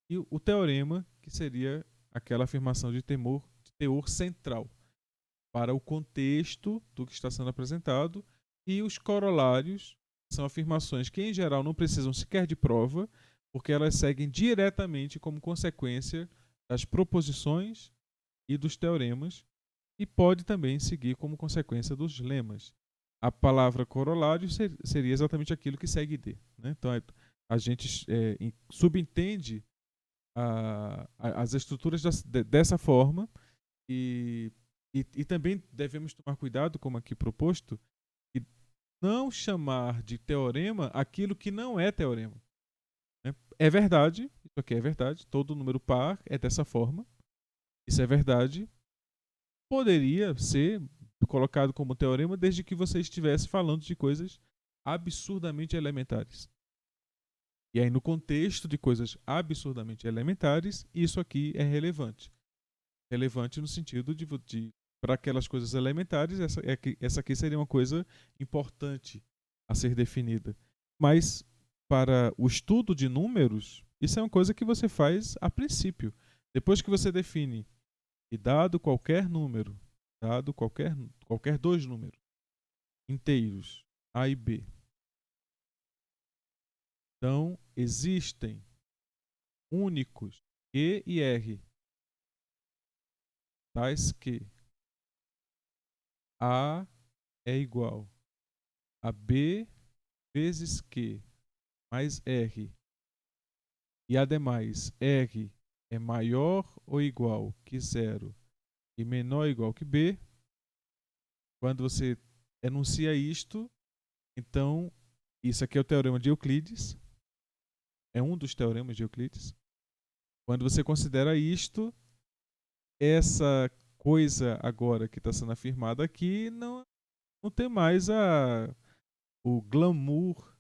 e o teorema, que seria aquela afirmação de teor central, para o contexto do que está sendo apresentado E os corolários são afirmações que, em geral, não precisam sequer de prova, porque elas seguem diretamente como consequência das proposições e dos teoremas, e pode também seguir como consequência dos lemas. A palavra corolário seria exatamente aquilo que segue de. Né? Então, a gente subentende as estruturas dessa forma e também devemos tomar cuidado, como aqui proposto, e não chamar de teorema aquilo que não é teorema. Né? É verdade, isso aqui é verdade, todo número par é dessa forma, isso é verdade, poderia ser colocado como teorema desde que você estivesse falando de coisas absurdamente elementares. E aí, no contexto de coisas absurdamente elementares, isso aqui é relevante. Relevante no sentido de para aquelas coisas elementares, essa aqui seria uma coisa importante a ser definida. Mas, para o estudo de números, isso é uma coisa que você faz a princípio. Depois que você define, e dado qualquer número, dado qualquer dois números inteiros, A e B, então existem únicos Q e R, tais que A é igual a B vezes Q mais R, e ademais R é maior ou igual que zero e menor ou igual que B. Quando você enuncia isto, então isso aqui é o teorema de Euclides, é um dos teoremas de Euclides. Quando você considera isto, essa coisa agora que está sendo afirmada aqui não tem mais o glamour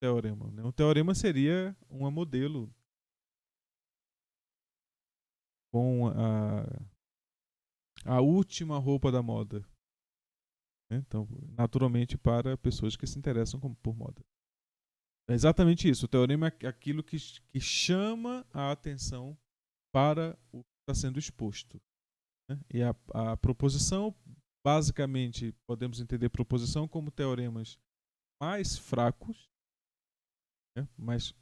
teorema. Né? Um teorema seria um modelo com a última roupa da moda. Né? Então, naturalmente, para pessoas que se interessam por moda. É exatamente isso. O teorema é aquilo que chama a atenção para o que está sendo exposto. Né? E a proposição, basicamente, podemos entender proposição como teoremas mais fracos, né? Mas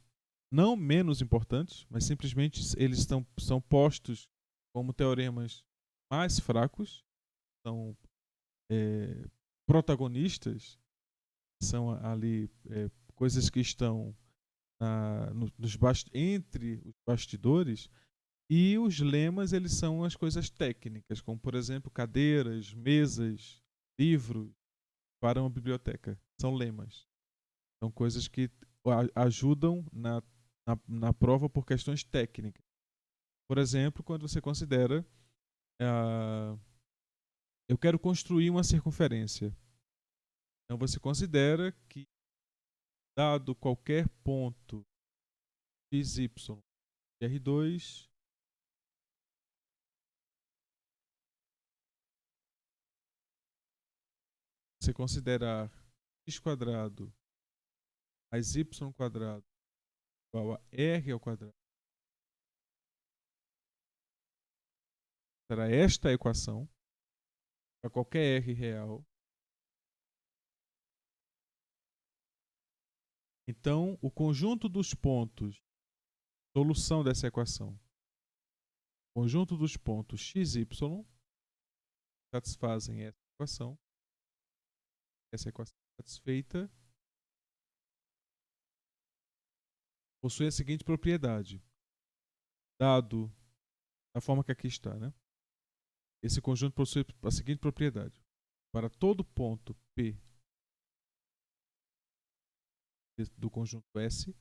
não menos importantes, mas simplesmente eles são postos como teoremas mais fracos, são protagonistas, são ali coisas que estão entre os bastidores, e os lemas eles são as coisas técnicas, como por exemplo cadeiras, mesas, livros para uma biblioteca. São lemas. São coisas que ajudam na prova por questões técnicas. Por exemplo, quando você considera eu quero construir uma circunferência. Então você considera que dado qualquer ponto xy de R2, você considerar x quadrado mais y quadrado igual a r ao quadrado, será esta a equação para qualquer r real. Então, o conjunto dos pontos, solução dessa equação, o conjunto dos pontos x, y satisfazem essa equação satisfeita possui a seguinte propriedade, dado da forma que aqui está, né? Esse conjunto possui a seguinte propriedade: para todo ponto P do conjunto S,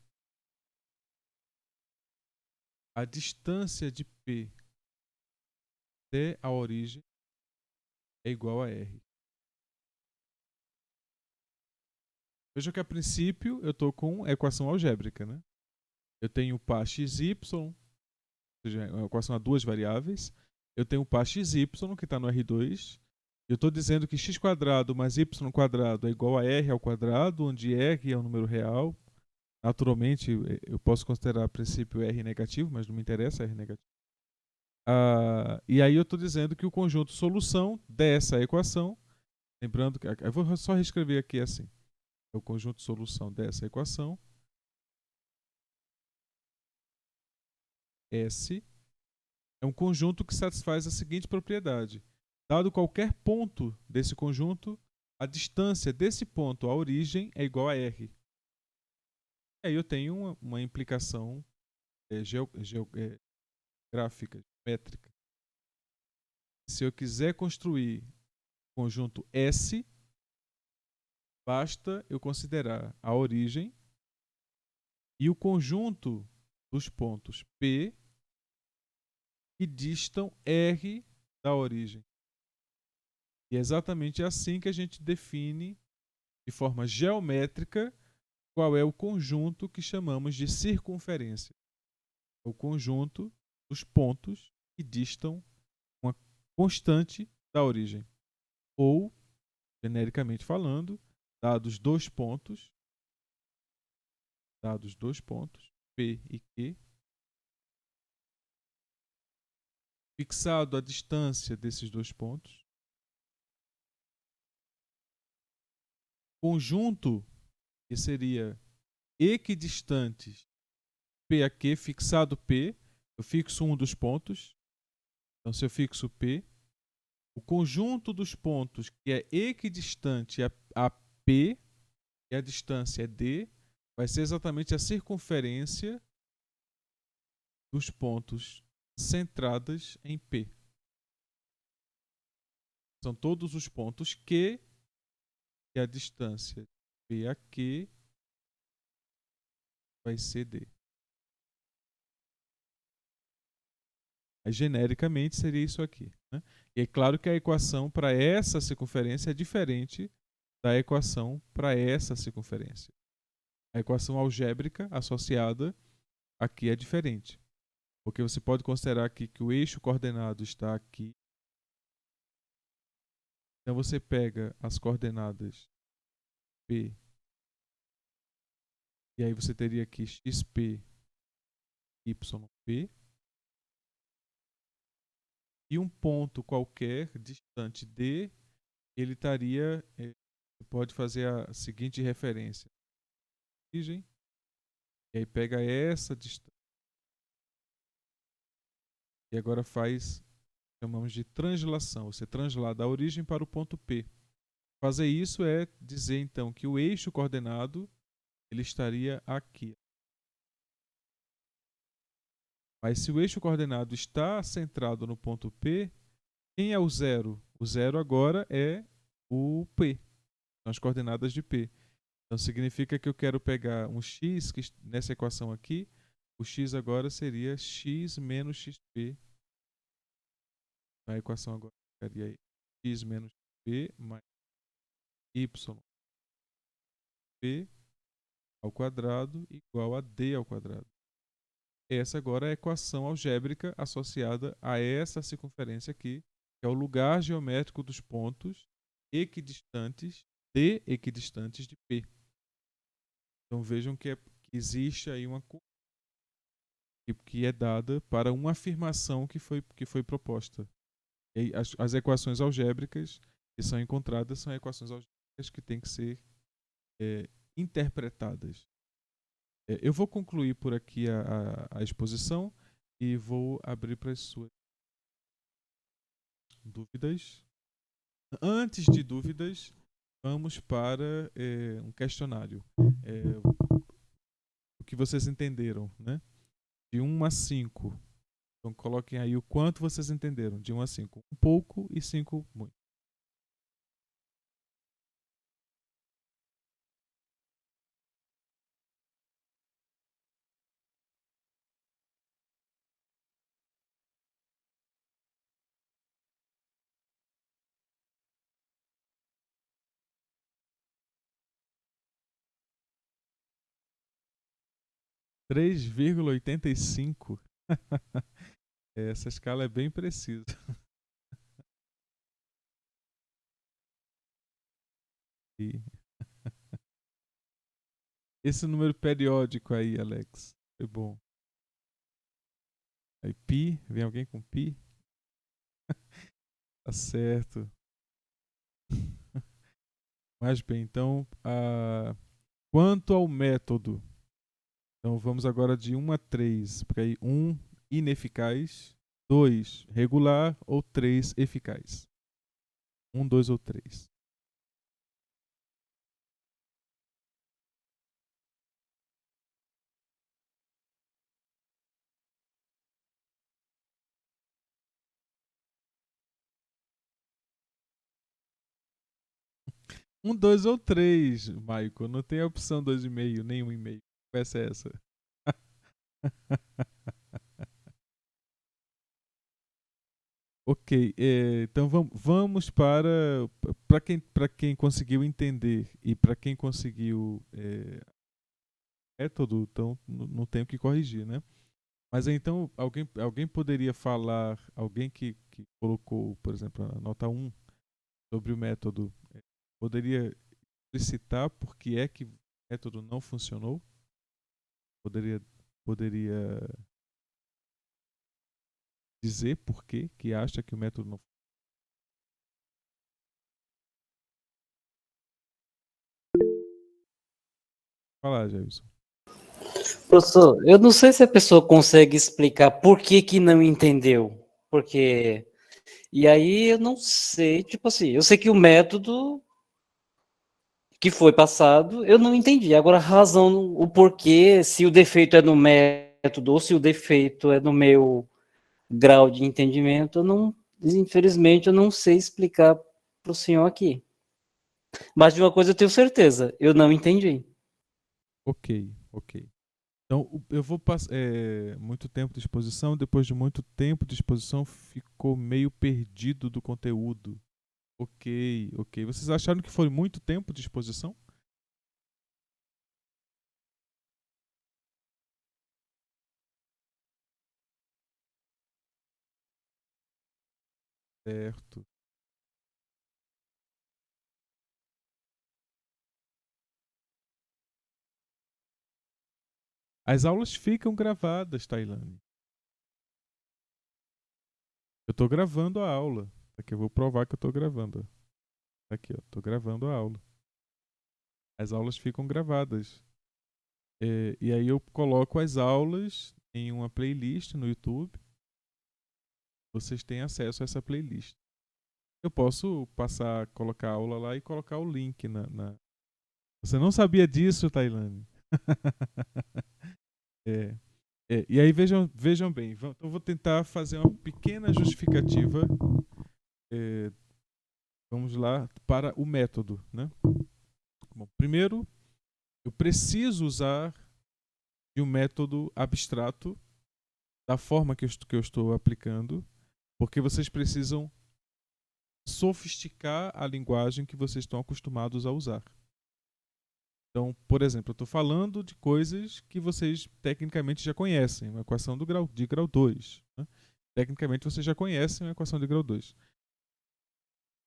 a distância de P até a origem é igual a R. Veja que a princípio eu estou com a equação algébrica, né? Eu tenho o par xy, ou seja, uma equação a duas variáveis. Eu tenho o par xy, que está no R2. Eu estou dizendo que x quadrado mais y quadrado é igual a r ao quadrado, onde r é um número real. Naturalmente, eu posso considerar a princípio r negativo, mas não me interessa r negativo. E aí eu estou dizendo que o conjunto solução dessa equação Lembrando que eu vou só reescrever aqui assim. É o conjunto de solução dessa equação. S é um conjunto que satisfaz a seguinte propriedade. Dado qualquer ponto desse conjunto, a distância desse ponto à origem é igual a R. E aí eu tenho uma implicação gráfica, métrica. Se eu quiser construir o conjunto S, basta eu considerar a origem e o conjunto dos pontos P que distam R da origem. E é exatamente assim que a gente define de forma geométrica qual é o conjunto que chamamos de circunferência. É o conjunto dos pontos que distam uma constante da origem. Ou, genericamente falando, dados dois pontos, P e Q, fixado a distância desses dois pontos, conjunto que seria equidistantes P a Q, fixado P, eu fixo um dos pontos, então se eu fixo P, o conjunto dos pontos que é equidistante a P, e a distância é D, vai ser exatamente a circunferência dos pontos centrados em P. São todos os pontos Q e a distância P a Q vai ser D. Aí, genericamente, seria isso aqui. Né? E é claro que a equação para essa circunferência é diferente da equação para essa circunferência. A equação algébrica associada aqui é diferente. Porque você pode considerar aqui que o eixo coordenado está aqui. Então você pega as coordenadas P. E aí você teria aqui XP, YP. E um ponto qualquer distante D, ele estaria. Você pode fazer a seguinte referência. Origem. E aí pega essa distância. E agora faz, chamamos de translação. Você translada a origem para o ponto P. Fazer isso é dizer então que o eixo coordenado ele estaria aqui. Mas se o eixo coordenado está centrado no ponto P, quem é o zero? O zero agora é o P, são as coordenadas de P. Então significa que eu quero pegar um x, que nessa equação aqui, o x agora seria x menos xp. A equação agora ficaria x menos p mais y p ao quadrado igual a d ao quadrado. Essa agora é a equação algébrica associada a essa circunferência aqui, que é o lugar geométrico dos pontos equidistantes de P. Então vejam que existe aí uma que é dada para uma afirmação que foi proposta. E as equações algébricas que são encontradas são equações algébricas que têm que ser interpretadas. Eu vou concluir por aqui a exposição e vou abrir para as suas dúvidas. Antes de dúvidas, vamos para um questionário. O que vocês entenderam, né? De 1 a 5. Então coloquem aí o quanto vocês entenderam. De 1 a 5. Um pouco e 5 muito. (3,85). Essa escala é bem precisa. Esse número periódico aí, Alex, foi bom. Aí pi, vem alguém com pi? Tá certo. Mas bem, então, quanto ao método, então vamos agora de 1 a 3, porque aí 1, ineficaz, 2, regular ou 3, eficaz. 1, 2 ou 3. Um, dois ou três, Michael. Não tem a opção 2,5, nem 1,5. Peça é essa. Ok, então vamos para quem conseguiu entender e para quem conseguiu método, então não tem o que corrigir, né? Mas então alguém poderia falar, alguém que colocou, por exemplo, a nota 1 sobre o método, poderia explicitar por que é que o método não funcionou? Poderia dizer por que acha que o método não falar, Jailson. Professor, eu não sei se a pessoa consegue explicar por que que não entendeu. Porque. E aí eu não sei, tipo assim, eu sei que o método que foi passado, eu não entendi. Agora a razão, o porquê, se o defeito é no método ou se o defeito é no meu grau de entendimento, eu não, infelizmente, eu não sei explicar para o senhor aqui. Mas de uma coisa eu tenho certeza, eu não entendi. Ok. Então, eu vou passar muito tempo de exposição. Depois de muito tempo de exposição, ficou meio perdido do conteúdo. Ok. Vocês acharam que foi muito tempo de exposição? Certo. As aulas ficam gravadas, Tailane. Eu estou gravando a aula. Aqui eu vou provar que eu estou gravando. Aqui, ó, estou gravando a aula. As aulas ficam gravadas. E aí eu coloco as aulas em uma playlist no YouTube. Vocês têm acesso a essa playlist. Eu posso colocar a aula lá e colocar o link na... Você não sabia disso, Tailane? é, e aí vejam bem, então eu vou tentar fazer uma pequena justificativa, é, vamos lá, para o método, né? Bom, primeiro, eu preciso usar de um método abstrato da forma que eu estou aplicando, porque vocês precisam sofisticar a linguagem que vocês estão acostumados a usar. Então, por exemplo, eu estou falando de coisas que vocês tecnicamente já conhecem, uma equação de grau 2. Né? Tecnicamente vocês já conhecem uma equação de grau 2.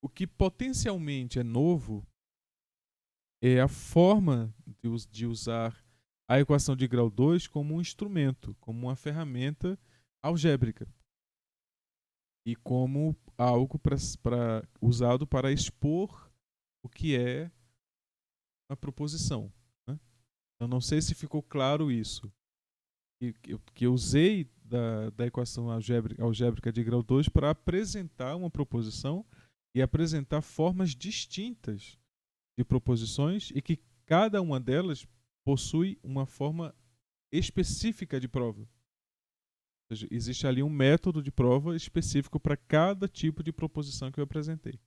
O que potencialmente é novo é a forma de usar a equação de grau 2 como um instrumento, como uma ferramenta algébrica e como algo usado para expor o que é uma proposição. Né? Eu não sei se ficou claro isso. Que eu usei da equação algébrica de grau 2 para apresentar uma proposição e apresentar formas distintas de proposições e que cada uma delas possui uma forma específica de prova. Ou seja, existe ali um método de prova específico para cada tipo de proposição que eu apresentei.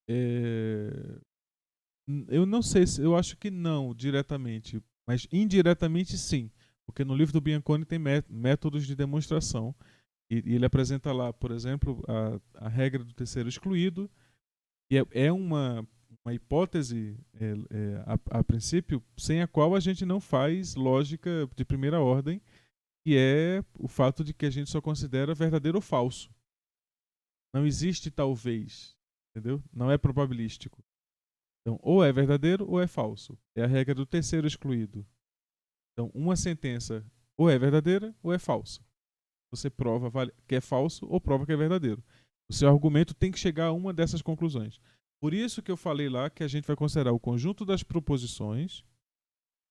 É... Eu não sei se eu acho que não diretamente, mas indiretamente sim, porque no livro do Bianconi tem métodos de demonstração e ele apresenta lá, por exemplo, a regra do terceiro excluído, que é uma hipótese a princípio sem a qual a gente não faz lógica de primeira ordem, que é o fato de que a gente só considera verdadeiro ou falso. Não existe talvez, entendeu? Não é probabilístico. Então, ou é verdadeiro ou é falso. É a regra do terceiro excluído. Então, uma sentença ou é verdadeira ou é falsa. Você prova que é falso ou prova que é verdadeiro. O seu argumento tem que chegar a uma dessas conclusões. Por isso que eu falei lá que a gente vai considerar o conjunto das proposições,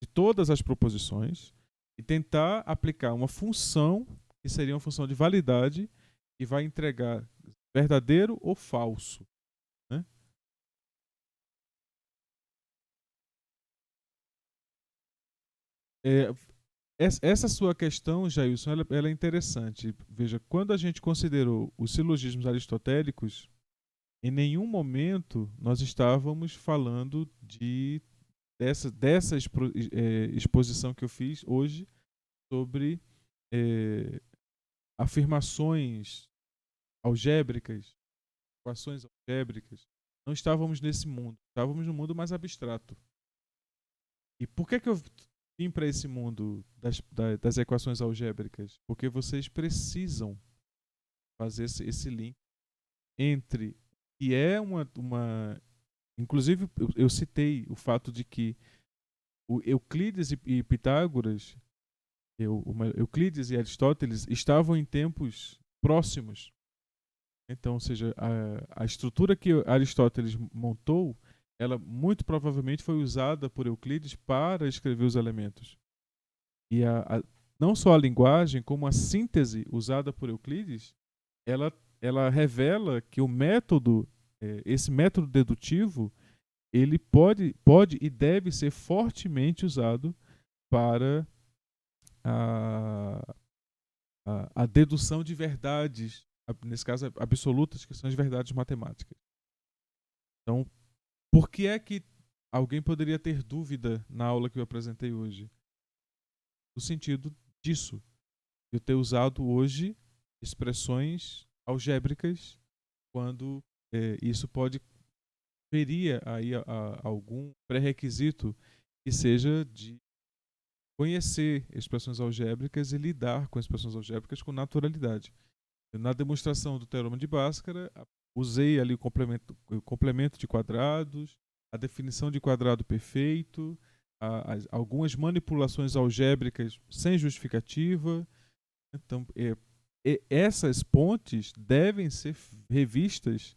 de todas as proposições, e tentar aplicar uma função, que seria uma função de validade, que vai entregar verdadeiro ou falso, né? É, essa sua questão, Jailson, ela é interessante. Veja, quando a gente considerou os silogismos aristotélicos, em nenhum momento nós estávamos falando dessa exposição que eu fiz hoje sobre é, afirmações algébricas, equações algébricas. Não estávamos nesse mundo, estávamos no mundo mais abstrato. E por que eu vim para esse mundo das equações algébricas? Porque vocês precisam fazer esse link entre o que é inclusive, eu citei o fato de que o Euclides e Pitágoras, Euclides e Aristóteles estavam em tempos próximos. Então, ou seja, a estrutura que Aristóteles montou, ela muito provavelmente foi usada por Euclides para escrever os elementos. E não só a linguagem, como a síntese usada por Euclides, ela revela que o método, esse método dedutivo, ele pode e deve ser fortemente usado para a, a dedução de verdades, nesse caso absolutas, que são as verdades matemáticas. Então, por que é que alguém poderia ter dúvida na aula que eu apresentei hoje? No sentido disso, de eu ter usado hoje expressões algébricas quando isso pode teria aí algum pré-requisito que seja de conhecer expressões algébricas e lidar com expressões algébricas com naturalidade. Na demonstração do teorema de Bhaskara, usei ali o complemento de quadrados, a definição de quadrado perfeito, algumas manipulações algébricas sem justificativa. Então, essas pontes devem ser revistas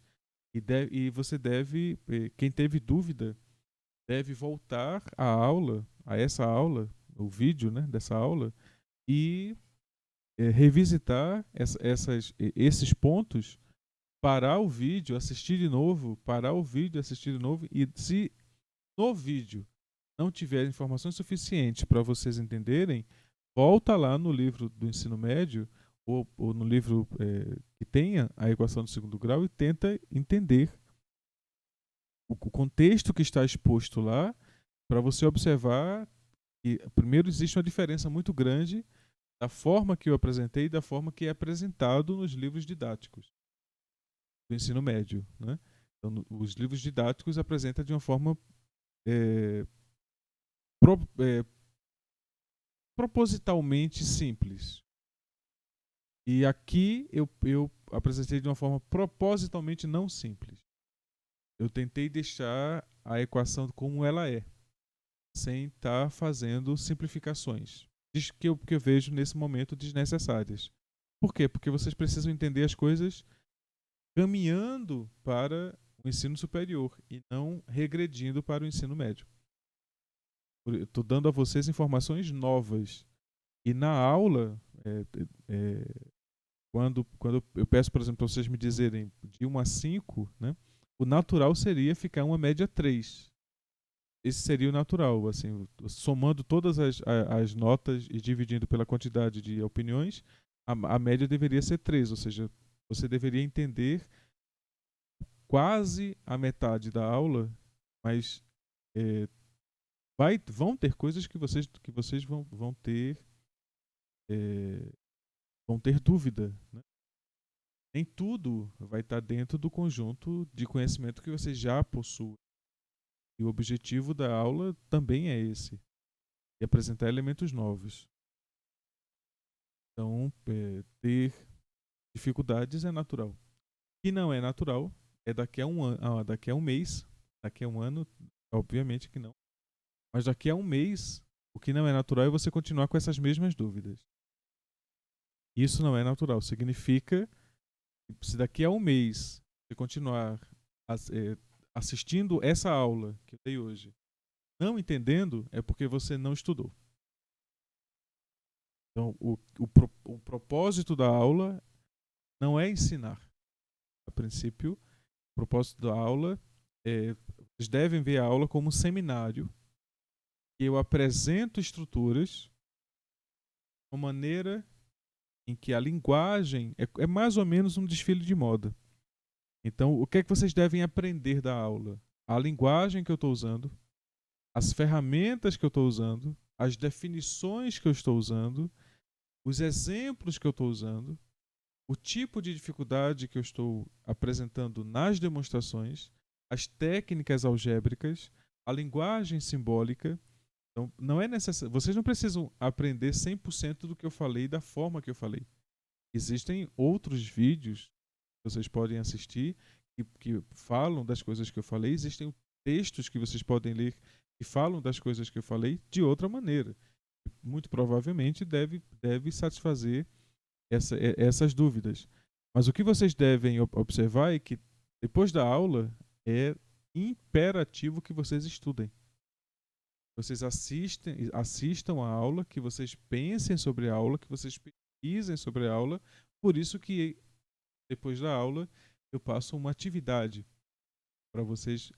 e você deve, quem teve dúvida, deve voltar à aula, a essa aula, o vídeo, né, dessa aula, e revisitar esses pontos, parar o vídeo, assistir de novo, parar o vídeo, assistir de novo, e se no vídeo não tiver informações suficientes para vocês entenderem, volta lá no livro do ensino médio ou no livro que tenha a equação do segundo grau e tenta entender o contexto que está exposto lá, para você observar que, primeiro, existe uma diferença muito grande da forma que eu apresentei e da forma que é apresentado nos livros didáticos do ensino médio, né? Então, os livros didáticos apresentam de uma forma é, pro, é, propositalmente simples. E aqui eu apresentei de uma forma propositalmente não simples. Eu tentei deixar a equação como ela é, sem estar fazendo simplificações que eu vejo nesse momento desnecessárias. Por quê? Porque vocês precisam entender as coisas caminhando para o ensino superior e não regredindo para o ensino médio. Estou dando a vocês informações novas. E na aula, quando eu peço, por exemplo, para vocês me dizerem de 1 a 5, né, o natural seria ficar uma média 3. Esse seria o natural, assim, somando todas as notas e dividindo pela quantidade de opiniões, a média deveria ser 3, ou seja, você deveria entender quase a metade da aula, mas vão ter coisas que vocês vão ter dúvida, né? Nem tudo vai estar dentro do conjunto de conhecimento que vocês já possuem. E o objetivo da aula também é esse, é apresentar elementos novos. Então, ter dificuldades é natural. O que não é natural é daqui a um mês, daqui a um ano, obviamente que não. Mas daqui a um mês, o que não é natural é você continuar com essas mesmas dúvidas. Isso não é natural. Significa Se daqui a um mês você continuar assistindo essa aula que eu dei hoje, não entendendo, é porque você não estudou. Então, o propósito da aula não é ensinar. A princípio, o propósito da aula vocês devem ver a aula como um seminário que eu apresento estruturas de uma maneira em que a linguagem é mais ou menos um desfile de moda. Então, o que é que vocês devem aprender da aula? A linguagem que eu estou usando, as ferramentas que eu estou usando, as definições que eu estou usando, os exemplos que eu estou usando, o tipo de dificuldade que eu estou apresentando nas demonstrações, as técnicas algébricas, a linguagem simbólica. Então, não é necessário. Vocês não precisam aprender 100% do que eu falei da forma que eu falei. Existem outros vídeos que vocês podem assistir que falam das coisas que eu falei. Existem textos que vocês podem ler que falam das coisas que eu falei de outra maneira. Muito provavelmente deve satisfazer essas dúvidas. Mas o que vocês devem observar é que depois da aula é imperativo que vocês estudem. Vocês assistam a aula, que vocês pensem sobre a aula, que vocês pesquisem sobre a aula. Por isso que depois da aula eu passo uma atividade para vocês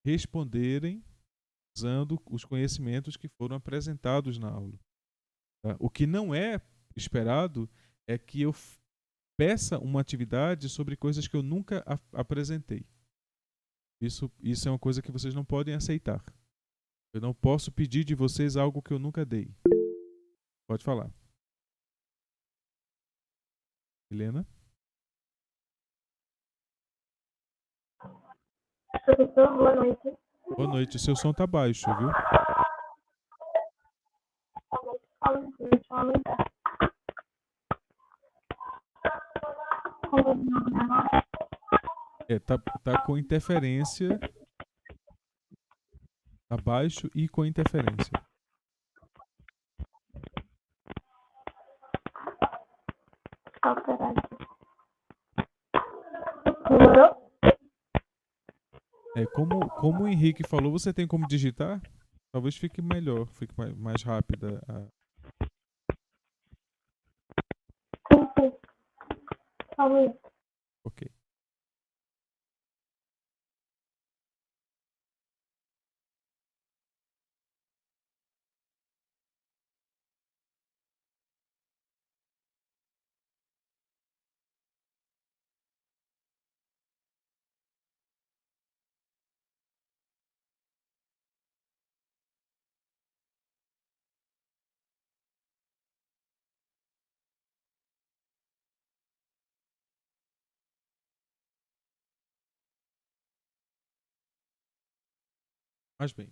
responderem usando os conhecimentos que foram apresentados na aula. Tá? O que não é esperado é que eu peça uma atividade sobre coisas que eu nunca apresentei. Isso é uma coisa que vocês não podem aceitar. Eu não posso pedir de vocês algo que eu nunca dei. Pode falar. Helena? Professor, boa noite. Boa noite. Seu som tá baixo, viu? Deixa eu aumentar. Tá com interferência. Tá baixo e com interferência. Alterar aqui. Melhorou? Como o Henrique falou, você tem como digitar? Talvez fique melhor, fique mais rápida. Sim. Calma aí. Ok. Mas bem.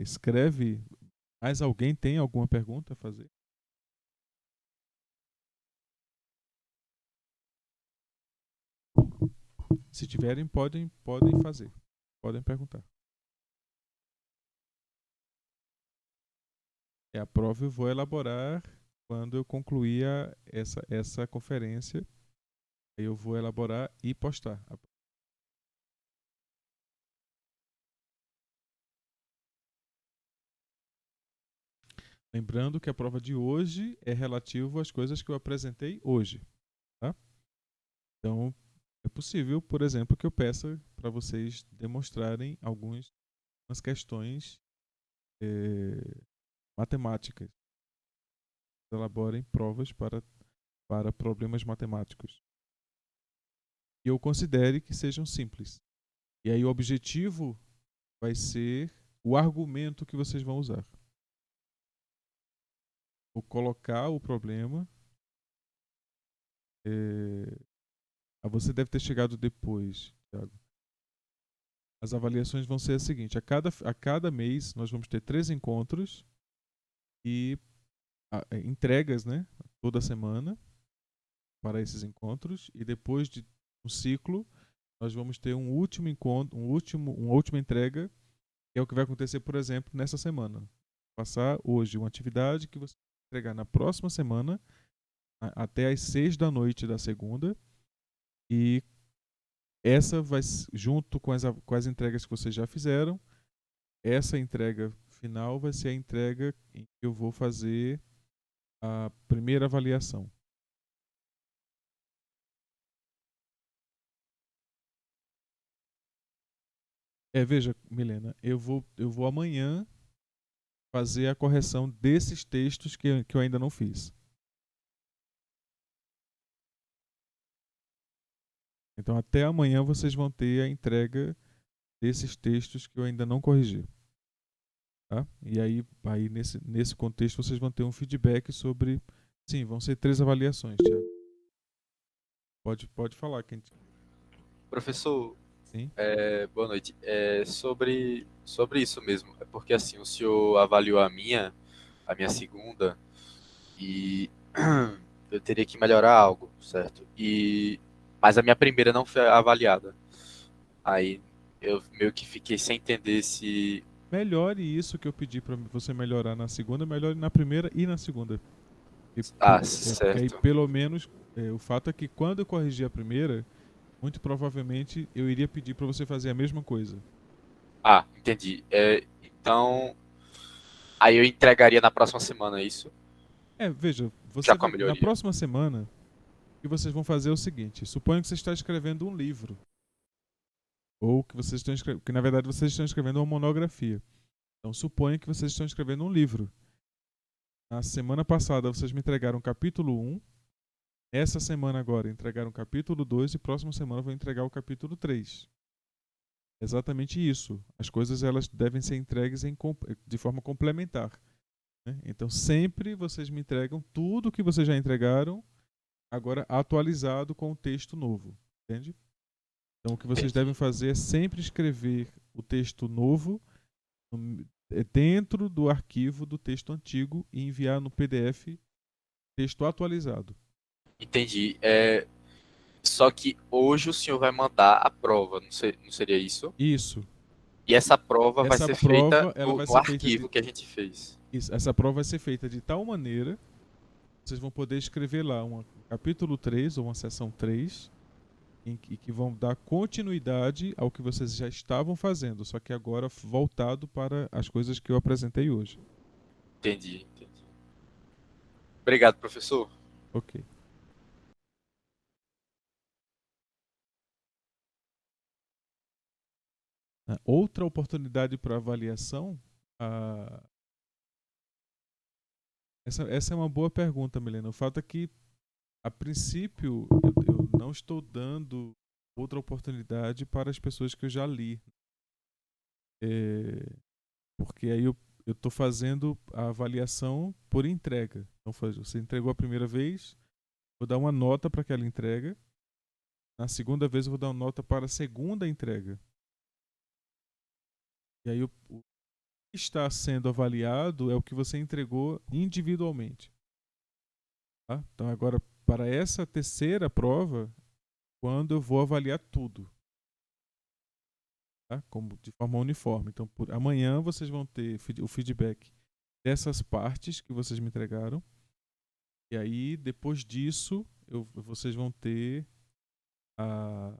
Escreve. Mais alguém tem alguma pergunta a fazer? Se tiverem, podem fazer. Podem perguntar. A prova eu vou elaborar quando eu concluir essa conferência. Aí eu vou elaborar e postar. Lembrando que a prova de hoje é relativa às coisas que eu apresentei hoje. Tá? Então, é possível, por exemplo, que eu peça para vocês demonstrarem algumas questões matemáticas. Elaborem provas para problemas matemáticos. E eu considere que sejam simples. E aí o objetivo vai ser o argumento que vocês vão usar. Vou colocar o problema. Você deve ter chegado depois, Thiago. As avaliações vão ser a seguinte: a cada mês nós vamos ter 3 encontros e entregas, né, toda semana para esses encontros, e depois de um ciclo nós vamos ter um último encontro, uma última entrega, que é o que vai acontecer, por exemplo, nessa semana. Passar hoje uma atividade que você vai entregar na próxima semana até às 6 da noite da segunda. E essa vai, junto com as entregas que vocês já fizeram, essa entrega final vai ser a entrega em que eu vou fazer a primeira avaliação. Veja, Milena, eu vou amanhã fazer a correção desses textos que eu ainda não fiz. Então, até amanhã vocês vão ter a entrega desses textos que eu ainda não corrigi. Tá? E aí nesse contexto, vocês vão ter um feedback sobre. Sim, vão ser 3 avaliações, Thiago. Pode falar, quem. Professor, Sim. boa noite. Sobre isso mesmo. É porque assim, o senhor avaliou a minha segunda, e eu teria que melhorar algo, certo? Mas a minha primeira não foi avaliada. Aí eu meio que fiquei sem entender se. Melhore isso que eu pedi para você melhorar na segunda, melhore na primeira e na segunda. Porque aí, Certo. pelo menos, o fato é que quando eu corrigir a primeira, muito provavelmente eu iria pedir para você fazer a mesma coisa. Entendi. Então, aí eu entregaria na próxima semana, é isso? Veja, Já com a na melhoria. próxima semana, o que vocês vão fazer é o seguinte: suponho que você está escrevendo um livro. Ou que vocês estão escrevendo. Que na verdade vocês estão escrevendo uma monografia. Então suponho que vocês estão escrevendo um livro. Na semana passada vocês me entregaram o capítulo 1. Essa semana agora entregaram o capítulo 2 e próxima semana eu vou entregar o capítulo 3. Exatamente isso. As coisas elas devem ser entregues de forma complementar. Né? Então sempre vocês me entregam tudo que vocês já entregaram, agora atualizado com o texto novo. Entende? Então o que vocês devem Entendi. fazer é sempre escrever o texto novo dentro do arquivo do texto antigo e enviar no PDF texto atualizado. Entendi. Só que hoje o senhor vai mandar a prova, não seria isso? Isso. E essa prova vai Essa ser feita prova, ela vai no ser feita arquivo que a gente fez. essa prova vai ser feita de tal maneira que vocês vão poder escrever lá um capítulo 3 ou uma seção 3 em que vão dar continuidade ao que vocês já estavam fazendo, só que agora voltado para as coisas que eu apresentei hoje. Entendi. Obrigado, professor. Ok. Outra oportunidade para avaliação. Essa é uma boa pergunta, Milena. O fato é que, a princípio, eu não estou dando outra oportunidade para as pessoas que eu já li. Porque aí eu estou fazendo a avaliação por entrega. Então, você entregou a primeira vez, vou dar uma nota para aquela entrega. Na segunda vez, eu vou dar uma nota para a segunda entrega. E aí, o que está sendo avaliado é o que você entregou individualmente. Tá? Então, agora, para essa terceira prova, quando eu vou avaliar tudo, tá? Como de forma uniforme. Então, amanhã vocês vão ter o feedback dessas partes que vocês me entregaram. E aí, depois disso, vocês vão ter a.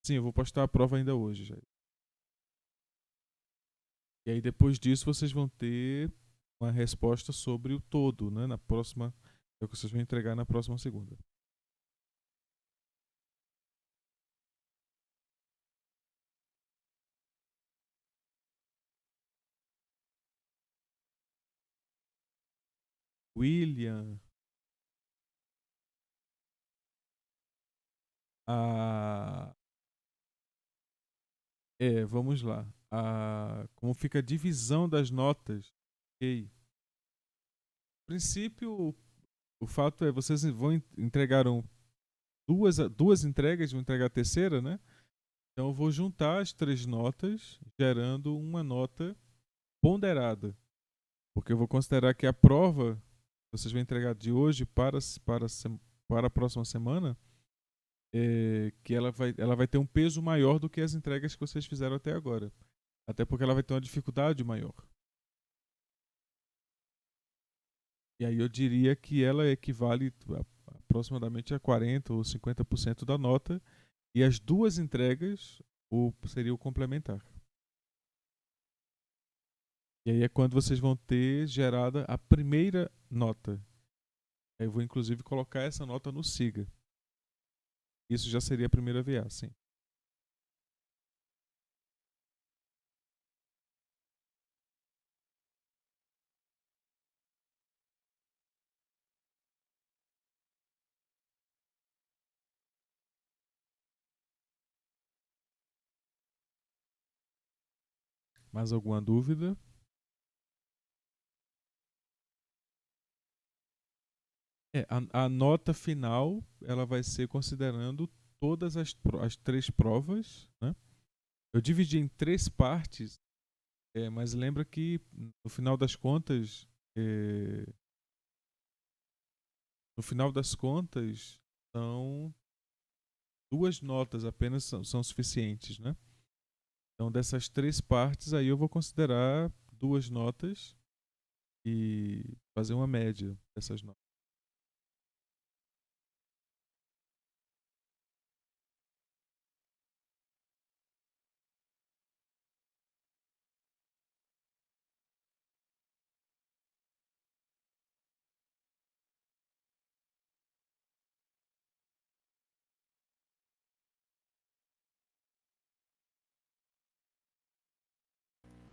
Sim, eu vou postar a prova ainda hoje, já. E aí, depois disso, vocês vão ter uma resposta sobre o todo, né? Na próxima. É o que vocês vão entregar na próxima segunda. William. A... Vamos lá. Como fica a divisão das notas? Ok. No princípio, o fato é vocês entregaram duas entregas, vão entregar a terceira, né? Então eu vou juntar as 3 notas, gerando uma nota ponderada. Porque eu vou considerar que a prova que vocês vão entregar de hoje para a próxima semana, que ela vai ter um peso maior do que as entregas que vocês fizeram até agora. Até porque ela vai ter uma dificuldade maior. E aí eu diria que ela equivale, aproximadamente a 40% ou 50% da nota, e as duas entregas seria o complementar. E aí é quando vocês vão ter gerada a primeira nota. Eu vou inclusive colocar essa nota no SIGA. Isso já seria a primeira VA, sim. Mais alguma dúvida? A nota final ela vai ser considerando todas as três provas, né? Eu dividi em três partes, mas lembra que no final das contas, são duas notas apenas são suficientes, né? Então dessas três partes aí eu vou considerar duas notas e fazer uma média dessas notas.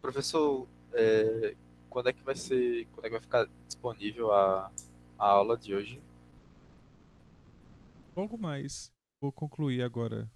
Professor, quando é que vai ficar disponível a aula de hoje? Logo mais, vou concluir agora